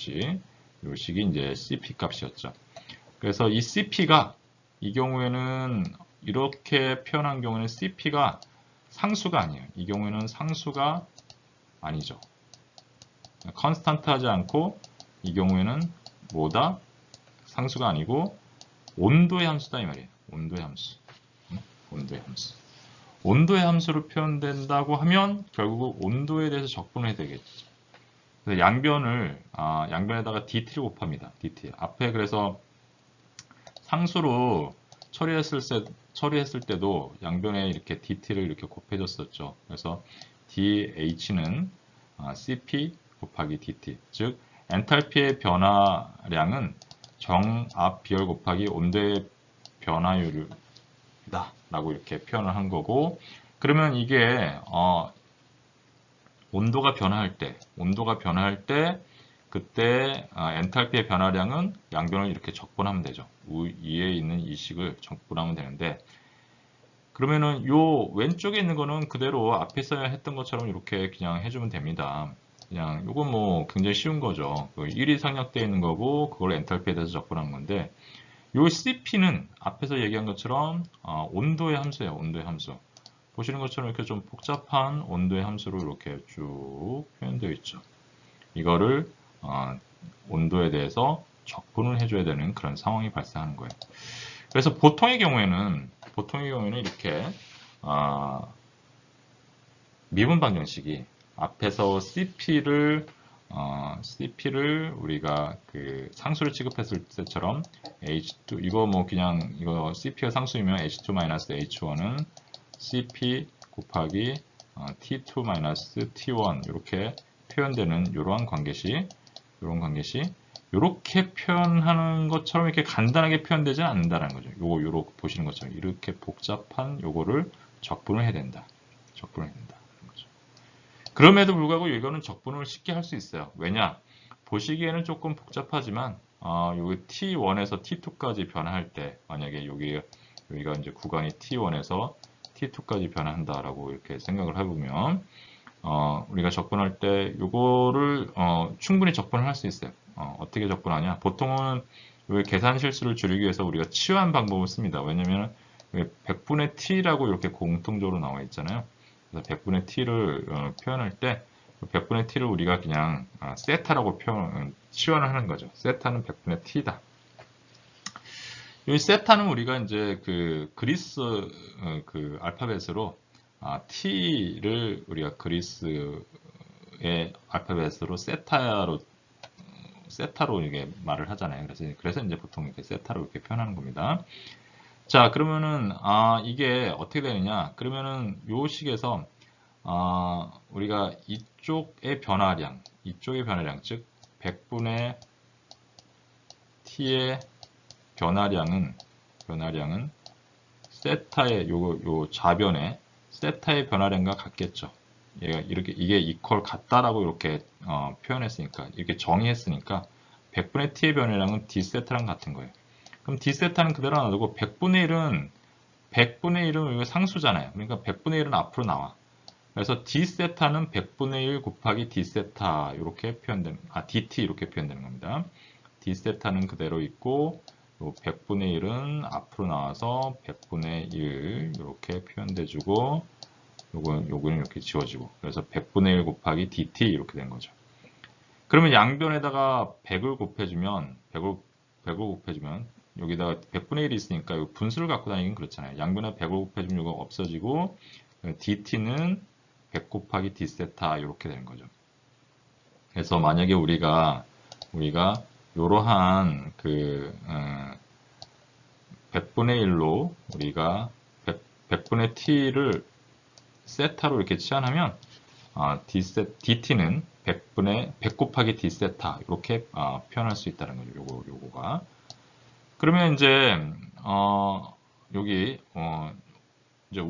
Speaker 1: 식이 이제 CP 값이었죠. 그래서 이 CP가 이 경우에는 이렇게 표현한 경우는 CP가 상수가 아니에요. 이 경우에는 상수가 아니죠. 컨스탄트 하지 않고 이 경우에는 뭐다? 상수가 아니고 온도의 함수다 이 말이에요. 온도의 함수. 온도의 함수. 온도의 함수로 표현된다고 하면 결국 온도에 대해서 적분을 해야 되겠죠. 그래서 양변에다가 dt를 곱합니다. dt. 앞에 그래서 상수로 처리했을 때도 양변에 이렇게 dt를 이렇게 곱해줬었죠. 그래서 dh는 cp 곱하기 dt. 즉, 엔탈피의 변화량은 정압 비열 곱하기 온도의 변화율이다 라고 이렇게 표현을 한 거고, 그러면 이게 온도가 변화할 때 그때 엔탈피의 변화량은 양변을 이렇게 적분하면 되죠. 위에 있는 이 식을 적분하면 되는데, 그러면은 요 왼쪽에 있는 거는 그대로 앞에서 했던 것처럼 이렇게 그냥 해주면 됩니다. 그냥 요건 뭐 굉장히 쉬운 거죠. 1이 상략되어 있는 거고 그걸 엔탈피에 대해서 적분한 건데, 요 CP는 앞에서 얘기한 것처럼 온도의 함수예요. 온도의 함수. 보시는 것처럼 이렇게 좀 복잡한 온도의 함수로 이렇게 쭉 표현되어 있죠. 이거를 온도에 대해서 적분을 해줘야 되는 그런 상황이 발생하는 거예요. 그래서 보통의 경우에는 이렇게 미분 방정식이 앞에서 CP를 우리가 그 상수를 취급했을 때처럼 H2 이거 뭐 그냥 이거 CP가 상수이면 H2-H1은 CP 곱하기 T2-T1 이렇게 표현되는 이러한 관계식, 이렇게 표현하는 것처럼 이렇게 간단하게 표현되지 않는다는 거죠. 요거 보시는 것처럼 이렇게 복잡한 요거를 적분을 해야 된다. 그럼에도 불구하고 이거는 적분을 쉽게 할 수 있어요. 왜냐? 보시기에는 조금 복잡하지만 여기 T1에서 T2까지 변화할 때 만약에 여기가 이제 구간이 T1에서 T2까지 변화한다라고 이렇게 생각을 해보면 우리가 적분할 때 요거를 충분히 적분을 할 수 있어요. 어떻게 적분하냐? 보통은 계산 실수를 줄이기 위해서 우리가 치환 방법을 씁니다. 왜냐면 100분의 t라고 이렇게 공통적으로 나와 있잖아요. 그래서 100분의 t를 표현할 때 100분의 t를 우리가 그냥 세타라고 치환을 하는 거죠. 세타는 100분의 t다. 이 세타는 우리가 이제 그 그리스 그 알파벳으로 t를 우리가 그리스의 알파벳으로 세타로 이게 말을 하잖아요. 그래서 이제 보통 이렇게 세타로 이렇게 표현하는 겁니다. 자, 그러면은 이게 어떻게 되느냐? 그러면은 요 식에서 우리가 이쪽의 변화량, 즉 100분의 t의 변화량은 세타의 요 좌변에 세타의 변화량과 같겠죠. 이게 이퀄 같다라고 이렇게 표현했으니까, 이렇게 정의했으니까 100분의 t의 변화량은 d 세타랑 같은 거예요. 그럼 d 세타는 그대로 놔두고 100분의 1은 이거 상수잖아요. 그러니까 100분의 1은 앞으로 나와. 그래서 d 세타는 100분의 1 곱하기 d 세타 이렇게 표현되는, dt 이렇게 표현되는 겁니다. d 세타는 그대로 있고 100분의 1은 앞으로 나와서 100분의 1 이렇게 표현돼주고 요거는 이렇게 지워지고, 그래서 100분의 1 곱하기 dt 이렇게 된 거죠. 그러면 양변에다가 100을 곱해주면 여기다가 100분의 1이 있으니까 이 분수를 갖고 다니긴 그렇잖아요. 양변에 100을 곱해주면 이거 없어지고 dt는 100 곱하기 d 세타 이렇게 되는 거죠. 그래서 만약에 우리가 이러한 100분의 1로 우리가 100분의 t를 세타로 이렇게 치환하면 dt는 100 곱하기 d 세타 이렇게 표현할 수 있다는 거죠. 요거가. 그러면 이제 여기 이제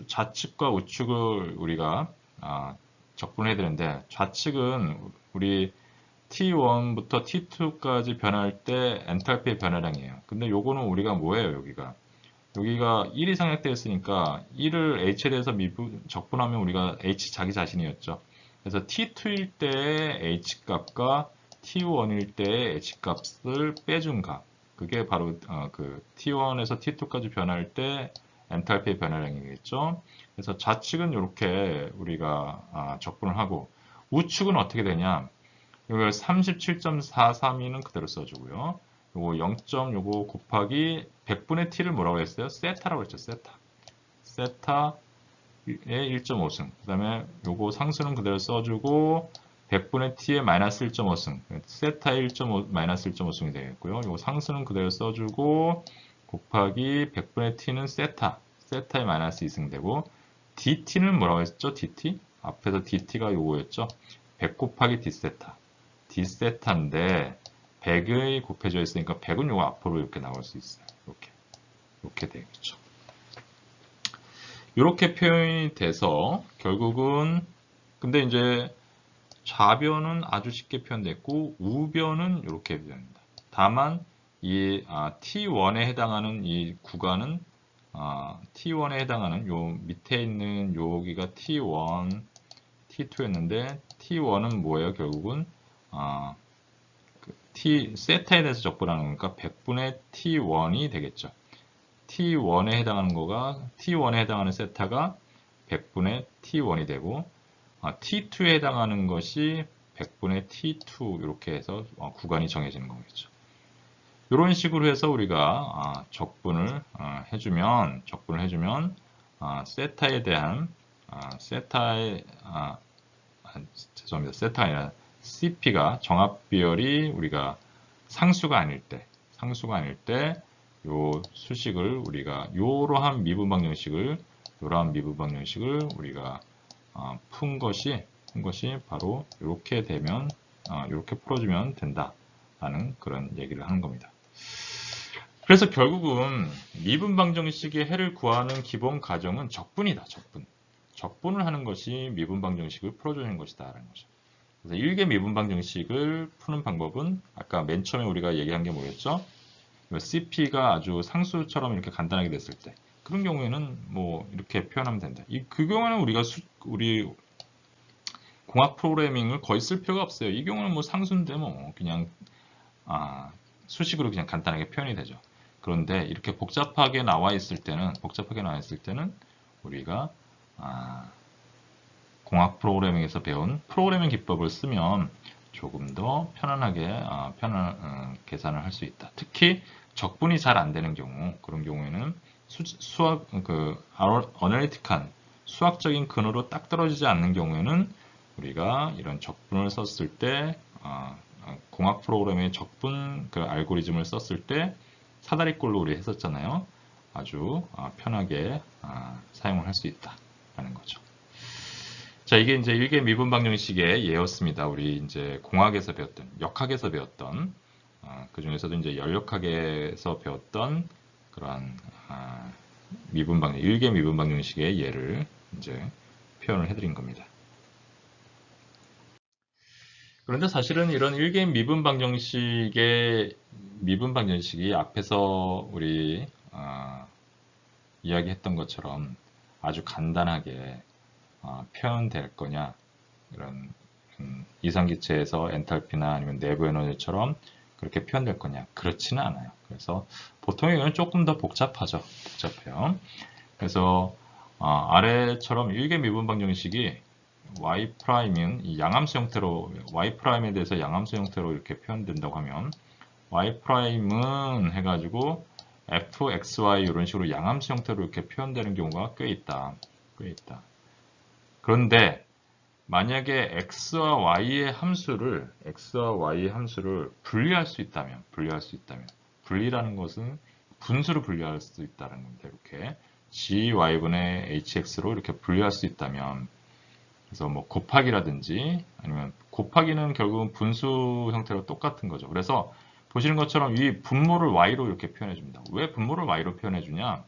Speaker 1: 좌측과 우측을 우리가 적분해야 되는데, 좌측은 우리 T1부터 T2까지 변할 때 엔탈피의 변화량이에요. 근데 요거는 우리가 뭐예요? 여기가 1이 상향되어 있으니까 1을 H에 대해서 적분하면 우리가 H 자기 자신이었죠. 그래서 T2일 때의 H 값과 T1일 때의 H 값을 빼준 값. 그게 바로 그 T1에서 T2까지 변할 때 엔탈피의 변화량이겠죠. 그래서 좌측은 이렇게 우리가 적분을 하고, 우측은 어떻게 되냐? 이걸 37.432는 그대로 써주고요. 요거 0. 요거 곱하기 100분의 t를 뭐라고 했어요? 세타라고 했죠. 세타의 1.5승. 그 다음에 요거 상수는 그대로 써주고 100분의 t의 마이너스 1.5승. 세타의 1.5 마이너스 1.5승이 되겠고요. 요거 상수는 그대로 써주고 곱하기 100분의 t는 세타의 마이너스 2승 되고, dt는 뭐라고 했죠? dt? 앞에서 dt가 요거였죠? 100 곱하기 d세타인데 100이 곱해져 있으니까 100은 요거 앞으로 이렇게 나올 수 있어요. 이렇게 되겠죠. 이렇게 표현이 돼서 결국은, 근데 이제 좌변은 아주 쉽게 표현됐고 우변은 이렇게 표현됩니다. 다만 이 T1에 해당하는 이 구간은 T1에 해당하는 요 밑에 있는 여기가 T1, T2였는데 T1은 뭐예요? 결국은 세타에 대해서 적분하는 거니까 100분의 T1이 되겠죠. T1에 해당하는 세타가 100분의 T1이 되고, T2에 해당하는 것이 100분의 T2 이렇게 해서 구간이 정해지는 거겠죠. 이런 식으로 해서 우리가 적분을 해주면 세타에 대한 세타가 아니라 CP가 정합비열이 우리가 상수가 아닐 때 요 수식을 우리가 이러한 미분방 형식을 우리가 푼 것이 바로 이렇게 되면 이렇게 풀어주면 된다라는 그런 얘기를 하는 겁니다. 그래서 결국은 미분방 정식의 해를 구하는 기본 과정은 적분이다. 적분을 하는 것이 미분방 정식을 풀어주는 것이다라는 거죠. 그래서 일개 미분방 정식을 푸는 방법은 아까 맨 처음에 우리가 얘기한 게 뭐였죠? CP가 아주 상수처럼 이렇게 간단하게 됐을 때, 그런 경우에는 뭐 이렇게 표현하면 된다. 그 경우에는 우리 공학 프로그래밍을 거의 쓸 필요가 없어요. 이 경우는 뭐 상수인데 뭐 그냥 수식으로 그냥 간단하게 표현이 되죠. 그런데 이렇게 복잡하게 나와 있을 때는 우리가 공학 프로그래밍에서 배운 프로그래밍 기법을 쓰면 조금 더 편안하게 계산을 할 수 있다. 특히 적분이 잘 안 되는 경우, 그런 경우에는 수학 어널리틱한 수학적인 근으로 딱 떨어지지 않는 경우에는 우리가 이런 적분을 썼을 때 공학 프로그램의 적분 그 알고리즘을 썼을 때 사다리꼴로 우리 했었잖아요. 아주 편하게 사용을 할 수 있다라는 거죠. 자, 이게 이제 일개 미분 방정식의 예였습니다. 우리 이제 공학에서 배웠던, 역학에서 배웠던, 그 중에서도 이제 연력학에서 배웠던 그러한 미분 방정, 일개 미분 방정식의 예를 이제 표현을 해드린 겁니다. 그런데 사실은 이런 일개 미분 방정식이 앞에서 우리 이야기했던 것처럼 아주 간단하게 표현될 거냐, 이런 이상기체에서 엔탈피나 아니면 내부 에너지처럼 그렇게 표현될 거냐, 그렇지는 않아요. 그래서 보통의 경우는 조금 더 복잡해요. 그래서 아래처럼 일개 미분 방정식이 y''은 이 양함수 형태로, y''에 대해서 양함수 형태로 이렇게 표현된다고 하면 y''은 해가지고 f, x, y 이런 식으로 양함수 형태로 이렇게 표현되는 경우가 꽤 있다. 그런데 만약에 x와 y의 함수를 분리할 수 있다면, 분리라는 것은 분수로 분리할 수 있다는 겁니다. 이렇게 gy분의 hx로 이렇게 분리할 수 있다면, 그래서 뭐 곱하기라든지 아니면 곱하기는 결국은 분수 형태로 똑같은 거죠. 그래서 보시는 것처럼 이 분모를 y로 이렇게 표현해 줍니다. 왜 분모를 y로 표현해 주냐?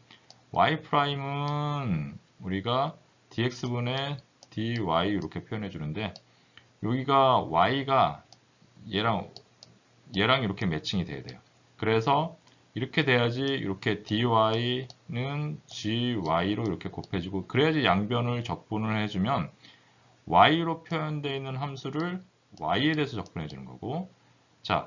Speaker 1: y''은 우리가 dx분의 dy 이렇게 표현해 주는데, 여기가 y가 얘랑 이렇게 매칭이 돼야 돼요. 그래서 이렇게 돼야지 이렇게 dy는 gy로 이렇게 곱해지고, 그래야지 양변을 적분을 해주면 y로 표현되어 있는 함수를 y에 대해서 적분해 주는 거고, 자,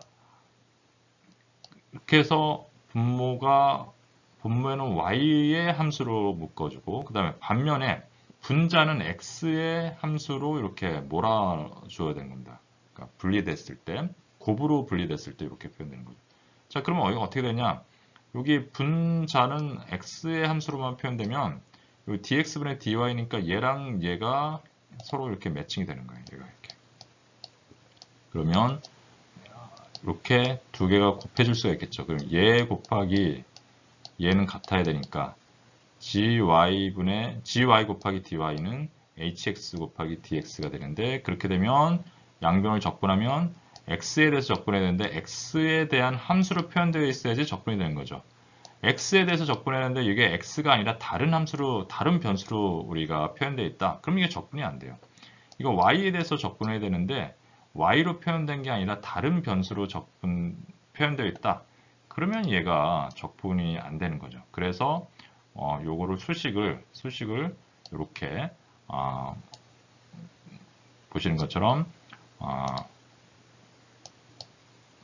Speaker 1: 이렇게 해서 분모에는 y의 함수로 묶어주고, 그 다음에 반면에 분자는 x의 함수로 이렇게 몰아줘야 되는 겁니다. 그러니까 분리됐을 때, 곱으로 분리됐을 때 이렇게 표현되는 거죠. 자, 그러면 이거 어떻게 되냐? 여기 분자는 x의 함수로만 표현되면 여기 dx분의 dy니까 얘랑 얘가 서로 이렇게 매칭이 되는 거예요. 얘가 이렇게. 그러면 이렇게 두 개가 곱해질 수가 있겠죠. 그럼 얘 곱하기 얘는 같아야 되니까 gy 곱하기 dy는 hx 곱하기 dx가 되는데, 그렇게 되면 양변을 적분하면 x에 대해서 적분해야 되는데 x에 대한 함수로 표현되어 있어야지 적분이 되는 거죠. x에 대해서 적분해야 되는데 이게 x가 아니라 다른 함수로, 다른 변수로 우리가 표현되어 있다. 그럼 이게 적분이 안 돼요. 이거 y에 대해서 적분해야 되는데 y로 표현된 게 아니라 다른 변수로 표현되어 있다. 그러면 얘가 적분이 안 되는 거죠. 그래서 요거를 수식을 이렇게 보시는 것처럼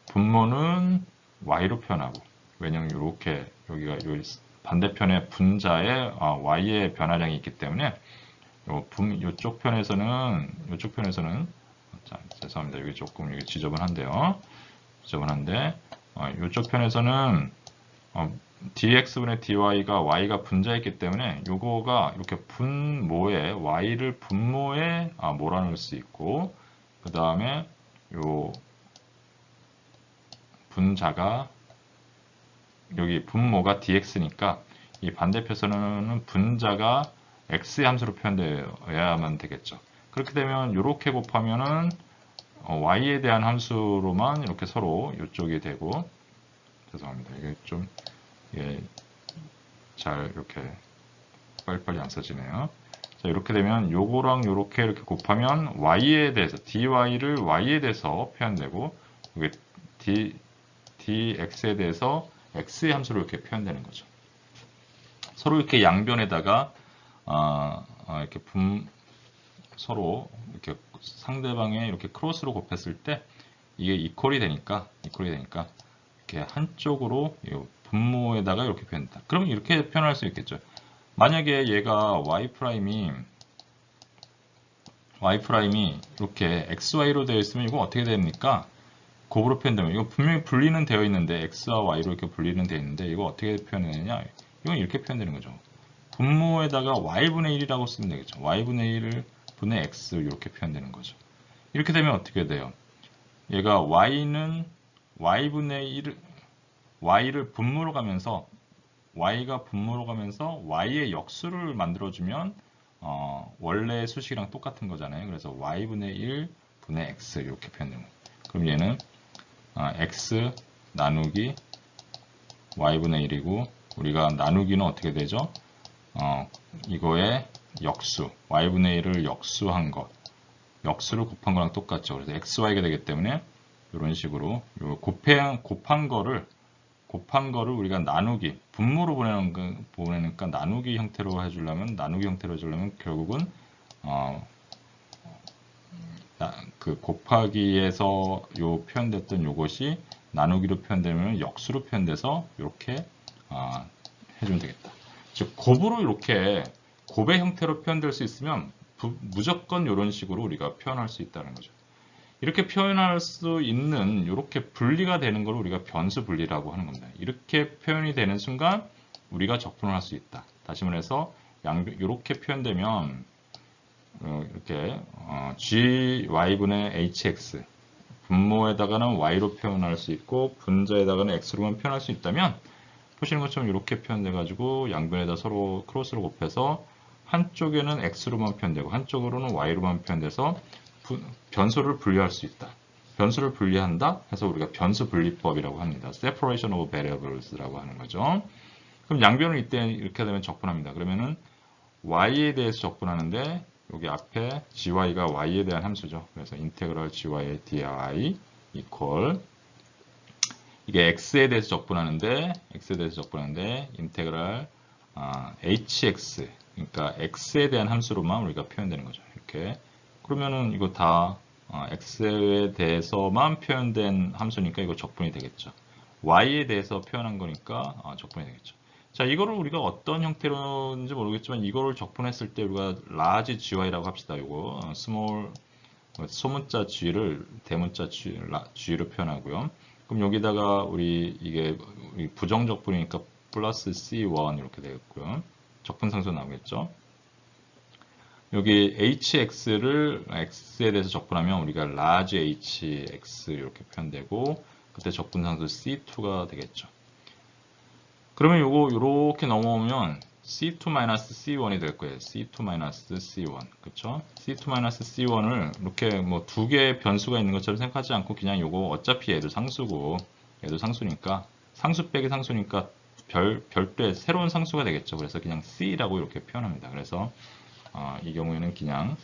Speaker 1: 분모는 y로 표현하고, 왜냐면 이렇게 여기가 반대편에 분자에 y의 변화량이 있기 때문에 요쪽 편에서는 자, 죄송합니다. 여기 조금 지저분한데요. 이쪽 편에서는 dx분의 dy가 y가 분자였기 때문에 요거가 이렇게 y를 분모에 몰아넣을 수 있고, 그 다음에 요 분자가 여기 분모가 dx니까 이 반대편에서는 분자가 x의 함수로 표현되어야만 되겠죠. 그렇게 되면 이렇게 곱하면은 y에 대한 함수로만 이렇게 서로 이쪽이 되고, 죄송합니다. 이게 좀 잘 이렇게 빨리빨리 안 써지네요. 자, 이렇게 되면 요거랑 이렇게 곱하면 y에 대해서 dy를 y에 대해서 표현되고, 이게 dx에 대해서 x의 함수로 이렇게 표현되는 거죠. 서로 이렇게 양변에다가 이렇게 서로 이렇게 상대방에 이렇게 크로스로 곱했을 때 이게 이퀄이 되니까 이렇게 한쪽으로 분모에다가 이렇게 표현된다. 그러면 이렇게 표현할 수 있겠죠. 만약에 얘가 y'이 이렇게 xy로 되어 있으면 이거 어떻게 됩니까? 곱으로 표현되면 이거 분명히 분리는 되어 있는데 x와 y로 이렇게 분리는 되어 있는데 이거 어떻게 표현되느냐? 이건 이렇게 표현되는 거죠. 분모에다가 y분의 1이라고 쓰면 되겠죠. y분의 1 분의 x 이렇게 표현되는 거죠. 이렇게 되면 어떻게 돼요? 얘가 y는 y분의 1, y를 분모로 가면서 y가 분모로 가면서 y의 역수를 만들어주면 원래 수식이랑 똑같은 거잖아요. 그래서 y분의 1 분의 x 이렇게 표현되는 거예요. 그럼 얘는 x 나누기 y분의 1이고 우리가 나누기는 어떻게 되죠? 이거의 역수 y분의 1을 역수한 것 역수를 곱한 거랑 똑같죠. 그래서 xy가 되기 때문에 이런 식으로 곱한 거를 우리가 나누기 분모로 보내니까 나누기 형태로 해주려면 결국은 그 곱하기에서 요 표현됐던 요것이 나누기로 표현되면 역수로 표현돼서 이렇게 해주면 되겠다. 즉 곱으로 이렇게 곱의 형태로 표현될 수 있으면 무조건 이런 식으로 우리가 표현할 수 있다는 거죠. 이렇게 표현할 수 있는 이렇게 분리가 되는 걸 우리가 변수 분리라고 하는 겁니다. 이렇게 표현이 되는 순간 우리가 적분을 할 수 있다. 다시 말해서 이렇게 표현되면 이렇게 gy분의 hx 분모에다가는 y로 표현할 수 있고 분자에다가는 x로만 표현할 수 있다면 보시는 것처럼 이렇게 표현돼 가지고 양변에다 서로 크로스로 곱해서 한쪽에는 x로만 표현되고 한쪽으로는 y로만 표현돼서 변수를 분리할 수 있다. 변수를 분리한다 해서 우리가 변수 분리법이라고 합니다. Separation of variables라고 하는 거죠. 그럼 양변을 이때 이렇게 되면 적분합니다. 그러면은 y에 대해서 적분하는데 여기 앞에 gy가 y에 대한 함수죠. 그래서 인테그럴 gy di equal 이게 x에 대해서 적분하는데 인테그럴 hx 그러니까 x에 대한 함수로만 우리가 표현되는 거죠. 이렇게 그러면은 이거 다 x에 대해서만 표현된 함수니까 이거 적분이 되겠죠. y에 대해서 표현한 거니까 적분이 되겠죠. 자, 이거를 우리가 어떤 형태로인지 모르겠지만 이거를 적분했을 때 우리가 large gy라고 합시다. 이거 small 소문자 g를 대문자 g로 표현하고요. 그럼 여기다가 우리 부정적분이니까 플러스 c1 이렇게 되겠고요. 적분상수 나오겠죠. 여기 hx를 x에 대해서 적분하면 우리가 large hx 이렇게 표현되고 그때 적분상수 c2가 되겠죠. 그러면 요거 이렇게 넘어오면 c2-c1이 될 거예요. c2-c1 그쵸? c2-c1을 이렇게 뭐 두 개의 변수가 있는 것처럼 생각하지 않고 그냥 요거 어차피 얘도 상수고 얘도 상수니까 상수 빼기 상수니까 별도의 새로운 상수가 되겠죠. 그래서 그냥 c라고 이렇게 표현합니다. 그래서 이 경우에는 그냥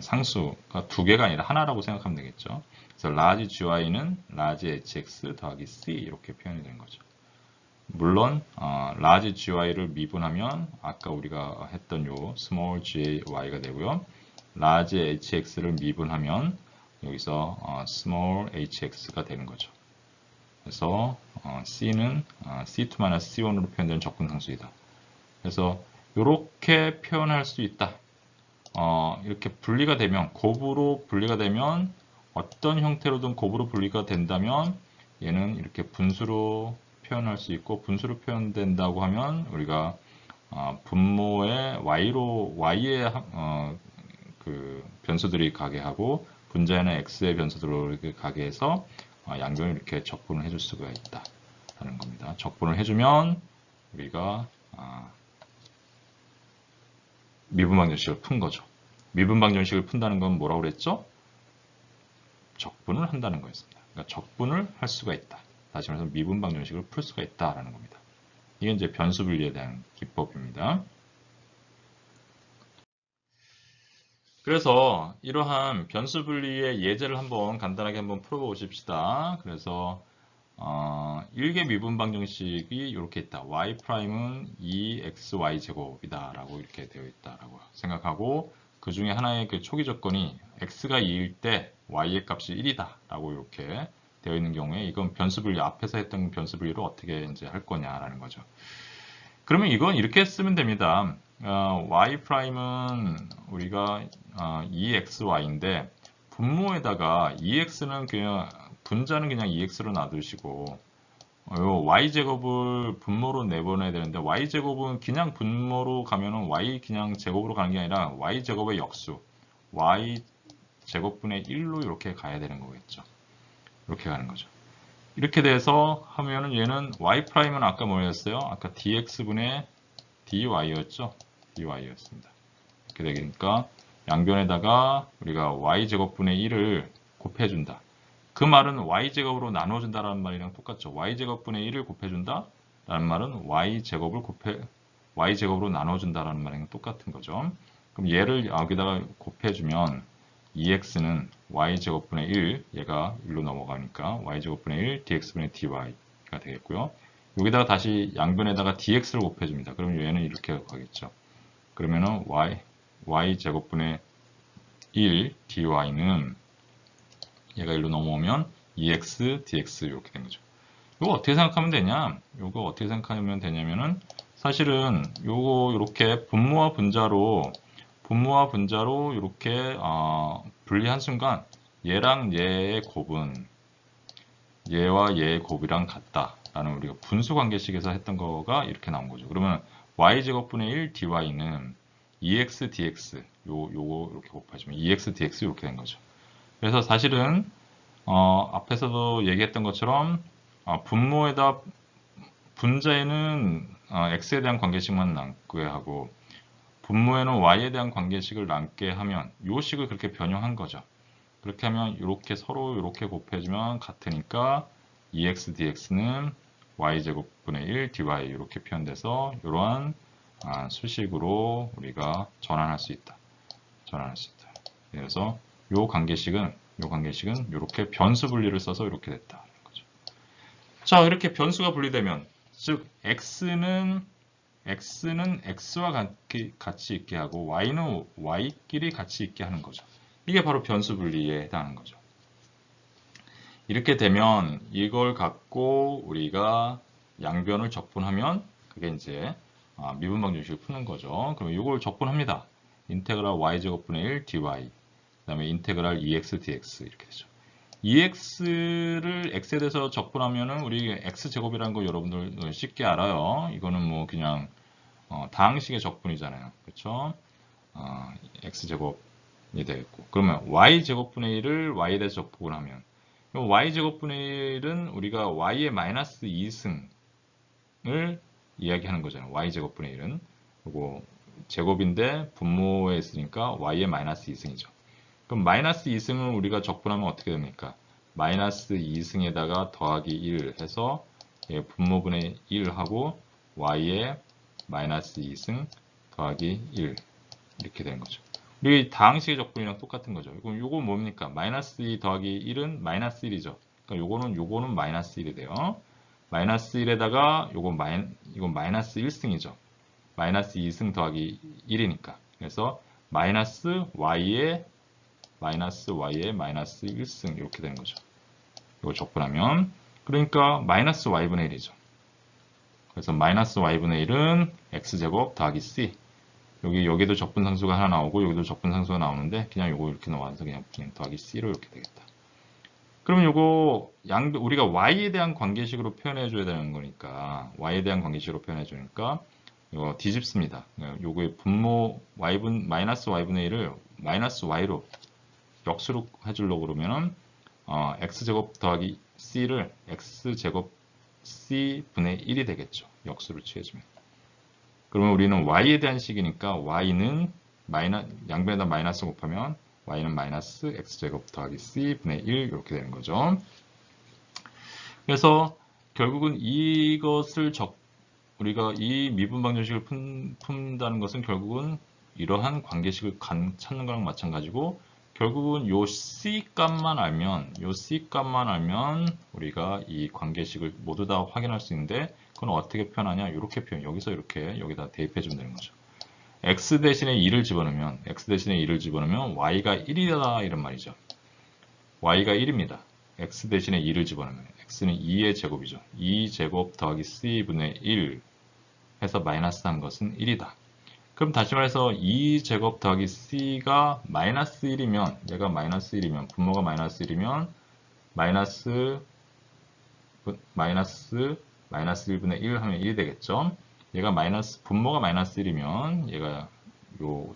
Speaker 1: 상수가 두 개가 아니라 하나라고 생각하면 되겠죠. 그래서 large gy는 large hx 더하기 c 이렇게 표현이 되는 거죠. 물론 large gy를 미분하면 아까 우리가 했던 요 small gy가 되고요. large hx를 미분하면 여기서 small hx가 되는 거죠. 그래서 c는 c2-c1으로 표현되는 적분상수이다. 그래서 이렇게 표현할 수 있다. 이렇게 분리가 되면 곱으로 분리가 되면 어떤 형태로든 곱으로 분리가 된다면 얘는 이렇게 분수로 표현할 수 있고 분수로 표현된다고 하면 우리가 분모에 y의 그 변수들이 가게 하고 분자에는 x의 변수들을 가게 해서 양변을 이렇게 적분을 해줄 수가 있다라는 겁니다. 적분을 해주면 우리가 미분방정식을 푼 거죠. 미분방정식을 푼다는 건 뭐라고 그랬죠? 적분을 한다는 거였습니다. 그러니까 적분을 할 수가 있다. 다시 말해서 미분방정식을 풀 수가 있다라는 겁니다. 이게 이제 변수 분리에 대한 기법입니다. 그래서 이러한 변수 분리의 예제를 한번 간단하게 한번 풀어보십시다. 그래서 1개 미분방정식이 이렇게 있다. y'은 2xy 제곱이다 라고 이렇게 되어 있다라고 생각하고 그 중에 하나의 그 초기 조건이 x가 2일 때 y의 값이 1이다 라고 이렇게 되어 있는 경우에 이건 변수 분리 앞에서 했던 변수 분리로 어떻게 이제 할 거냐라는 거죠. 그러면 이건 이렇게 쓰면 됩니다. y'은 우리가 2xy인데 분모에다가 2x는 그냥 분자는 그냥 2x로 놔두시고 요 y제곱을 분모로 내보내야 되는데 y제곱은 그냥 분모로 가면은 y 그냥 제곱으로 가는 게 아니라 y제곱의 역수 y제곱분의 1로 이렇게 가야 되는 거겠죠. 이렇게 가는 거죠. 이렇게 돼서 하면은 얘는 y'은 아까 뭐였어요? 아까 dx분의 dy였죠? dy였습니다. 이렇게 되니까 양변에다가 우리가 y제곱분의 1을 곱해준다. 그 말은 y제곱으로 나눠준다라는 말이랑 똑같죠. y제곱분의 1을 곱해준다 라는 말은 y제곱으로 나눠준다라는 말이랑 똑같은 거죠. 그럼 얘를 여기다가 곱해주면 2x는 y제곱분의 1, 얘가 1로 넘어가니까 y제곱분의 1 dx분의 dy가 되겠고요. 여기다가 다시 양변에다가 dx를 곱해줍니다. 그럼 얘는 이렇게 가겠죠. 그러면은 y제곱분의 1 dy는 얘가 1로 넘어오면 2x dx 이렇게 된 거죠. 이거 어떻게 생각하면 되냐? 이거 어떻게 생각하면 되냐면은 사실은 요거 이렇게 분모와 분자로 이렇게 분리한 순간 얘랑 얘의 곱은 얘와 얘의 곱이랑 같다라는 우리가 분수 관계식에서 했던 거가 이렇게 나온 거죠. 그러면 y제곱분의 1 dy는 2x dx 요거 이렇게 곱해주면 2x dx 이렇게 된 거죠. 그래서 사실은 앞에서도 얘기했던 것처럼 분모에다 분자에는 x에 대한 관계식만 남게 하고 분모에는 y에 대한 관계식을 남게 하면 요 식을 그렇게 변형한 거죠. 그렇게 하면 이렇게 서로 이렇게 곱해주면 같으니까 2x dx는 y제곱분의 1 dy 이렇게 표현돼서 이러한 수식으로 우리가 전환할 수 있다. 그래서 요 관계식은 이렇게 변수 분리를 써서 이렇게 됐다. 거죠. 자, 이렇게 변수가 분리되면 즉 x는 x와 같이 있게 하고 y는 y끼리 같이 있게 하는 거죠. 이게 바로 변수 분리에 해당하는 거죠. 이렇게 되면 이걸 갖고 우리가 양변을 적분하면 그게 이제 미분방 정식을 푸는 거죠. 그러면 이걸 적분합니다. 인테그랄 y제곱분의 1 dy 그 다음에 인테그랄 2x dx 이렇게 되죠. 2x를 x에 대해서 적분하면은 우리 x제곱이라는 거 여러분들 쉽게 알아요. 이거는 뭐 그냥 다항식의 적분이잖아요. 그렇죠? x제곱이 되겠고 그러면 y제곱분의 1을 y에 대해서 적분하면 y제곱분의 1은 우리가 y의 마이너스 2승을 이야기하는 거잖아요. y제곱분의 1은 그리고 제곱인데 분모에 있으니까 y의 마이너스 2승이죠. 그럼 마이너스 2승을 우리가 적분하면 어떻게 됩니까? 마이너스 2승에다가 더하기 1 해서 분모분의 1 하고 y의 마이너스 2승 더하기 1 이렇게 되는 거죠. 우리 다항식의 적분이랑 똑같은 거죠. 그럼 요거 뭡니까? 마이너스 2 더하기 1은 마이너스 1이죠. 그러니까 요거는 마이너스 1이 돼요. 마이너스 1에다가 이건 마이너스 1승이죠. 마이너스 2승 더하기 1이니까. 그래서 마이너스 y의 마이너스 1승 이렇게 되는 거죠. 이거 적분하면 그러니까 마이너스 y분의 1이죠. 그래서 마이너스 y분의 1은 x제곱 더하기 c 여기도 적분상수가 하나 나오고 여기도 적분상수가 나오는데 그냥 요거 이렇게 나와서 그냥 더하기 c로 이렇게 되겠다. 그러면 요거 우리가 y에 대한 관계식으로 표현해 줘야 되는 거니까 y에 대한 관계식으로 표현해 주니까 이거 뒤집습니다. 요거의 분모 마이너스 y분의 1을 마이너스 y로 역수로 해주려고 그러면은 x제곱 더하기 c를 x제곱 c분의 1이 되겠죠. 역수를 취해주면. 그러면 우리는 y에 대한 식이니까 y는 양변에다 마이너스 곱하면 y는 마이너스 x제곱 더하기 c분의 1 이렇게 되는 거죠. 그래서 결국은 우리가 이 미분방 정식을 푼다는 것은 결국은 이러한 관계식을 찾는 거랑 마찬가지고 결국은 요 c 값만 알면 우리가 이 관계식을 모두 다 확인할 수 있는데 그건 어떻게 표현하냐? 이렇게 여기서 이렇게 여기다 대입해 주면 되는 거죠. x 대신에 2를 집어넣으면 y가 1이다 이런 말이죠. y가 1입니다. x 대신에 2를 집어넣으면 x는 2의 제곱이죠. 2제곱 더하기 c분의 1 해서 마이너스 한 것은 1이다. 그럼 다시 말해서 2제곱 더하기 c가 마이너스 1이면 얘가 마이너스 1이면 분모가 마이너스 1이면 마이너스 마이너스 1분의 1 하면 1이 되겠죠. 얘가 분모가 마이너스 1이면 얘가 요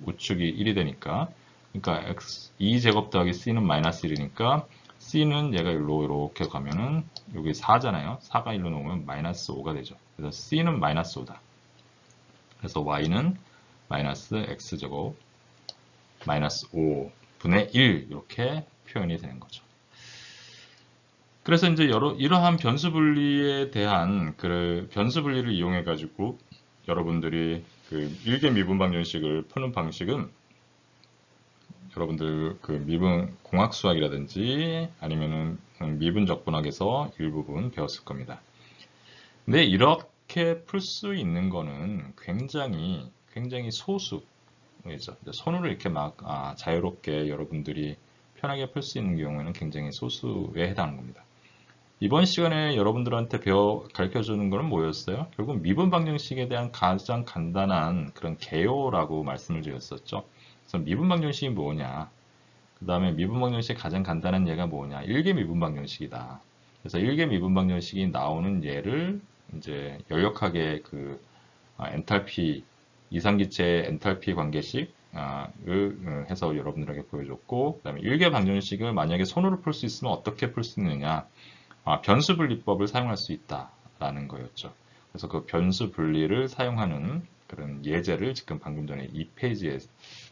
Speaker 1: 우측이 1이 되니까, 그러니까 x 2제곱 더하기 c는 마이너스 1이니까 c는 얘가 일로 이렇게 가면은 여기 4잖아요. 4가 일로 놓으면 마이너스 5가 되죠. 그래서 c는 마이너스 5다. 그래서 y는 마이너스 x제곱 마이너스 5분의 1 이렇게 표현이 되는 거죠. 그래서 이제 이러한 변수 분리에 대한 그 변수 분리를 이용해 가지고 여러분들이 그 일개 미분 방정식을 푸는 방식은 여러분들 그 미분 공학 수학이라든지 아니면은 미분 적분학에서 일부분 배웠을 겁니다. 근데 이렇게 풀 수 있는 거는 굉장히 소수이죠. 손으로 이렇게 막 자유롭게 여러분들이 편하게 풀 수 있는 경우에는 굉장히 소수에 해당하는 겁니다. 이번 시간에 여러분들한테 가르쳐 주는 거는 뭐였어요? 결국 미분 방정식에 대한 가장 간단한 그런 개요라고 말씀을 드렸었죠. 그래서 미분 방정식이 뭐냐? 그 다음에 미분 방정식의 가장 간단한 예가 뭐냐? 일개 미분 방정식이다. 그래서 일개 미분 방정식이 나오는 예를 이제 열역학의 그 엔탈피 이상기체의 엔탈피 관계식을 해서 여러분들에게 보여줬고, 그 다음에 일개 방정식을 만약에 손으로 풀 수 있으면 어떻게 풀 수 있느냐? 변수 분리법을 사용할 수 있다라는 거였죠. 그래서 그 변수 분리를 사용하는 그런 예제를 지금 방금 전에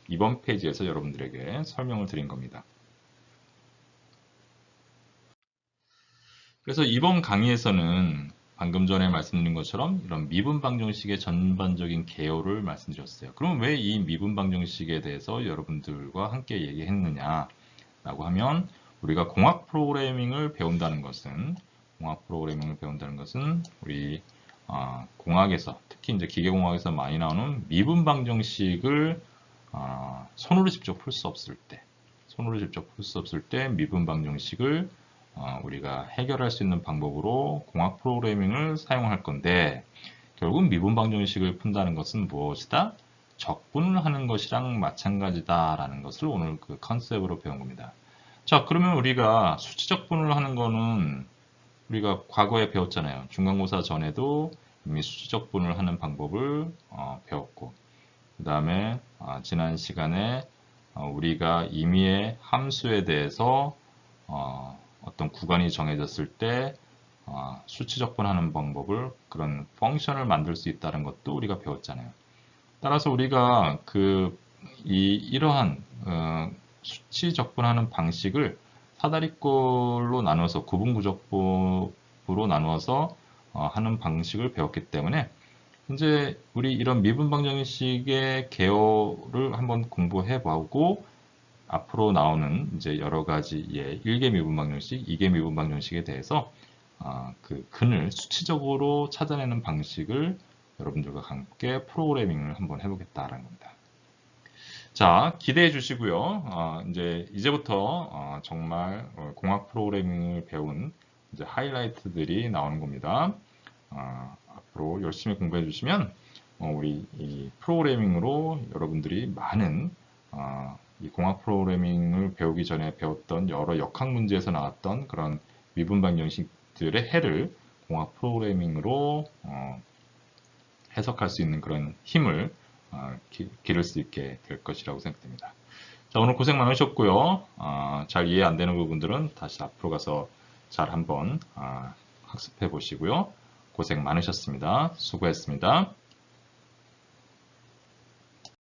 Speaker 1: 이번 페이지에서 여러분들에게 설명을 드린 겁니다. 그래서 이번 강의에서는 방금 전에 말씀드린 것처럼 이런 미분 방정식의 전반적인 개요를 말씀드렸어요. 그럼 왜 이 미분 방정식에 대해서 여러분들과 함께 얘기했느냐 라고 하면, 우리가 공학 프로그래밍을 배운다는 것은 우리 공학에서, 특히 이제 기계공학에서 많이 나오는 미분 방정식을 손으로 직접 풀 수 없을 때 미분 방정식을 우리가 해결할 수 있는 방법으로 공학 프로그래밍을 사용할 건데, 결국 미분 방정식을 푼다는 것은 무엇이다? 적분을 하는 것이랑 마찬가지다라는 것을 오늘 그 컨셉으로 배운 겁니다. 자, 그러면 우리가 수치 적분을 하는 거는 우리가 과거에 배웠잖아요. 중간고사 전에도 이미 수치 적분을 하는 방법을 배웠고, 그 다음에 지난 시간에 우리가 임의의 함수에 대해서 어떤 구간이 정해졌을 때 수치 적분하는 방법을, 그런 펑션을 만들 수 있다는 것도 우리가 배웠잖아요. 따라서 우리가 이러한 수치 적분하는 방식을 사다리꼴로 나눠서 구분구조법으로 나누어서 하는 방식을 배웠기 때문에, 이제 우리 이런 미분 방정식의 개요를 한번 공부해 보고, 앞으로 나오는 이제 여러 가지 1개 미분 방정식, 2개 미분 방정식에 대해서 그 근을 수치적으로 찾아내는 방식을 여러분들과 함께 프로그래밍을 한번 해보겠다라는 겁니다. 자, 기대해 주시고요. 이제부터 정말 공학 프로그래밍을 배운 이제 하이라이트들이 나오는 겁니다. 앞으로 열심히 공부해 주시면 우리 이 프로그래밍으로 여러분들이 많은 이 공학 프로그래밍을 배우기 전에 배웠던 여러 역학 문제에서 나왔던 그런 미분 방정식들의 해를 공학 프로그래밍으로 해석할 수 있는 그런 힘을 기를 수 있게 될 것이라고 생각됩니다. 자, 오늘 고생 많으셨고요. 잘 이해 안 되는 부분들은 다시 앞으로 가서 잘 한번 학습해 보시고요. 고생 많으셨습니다. 수고했습니다.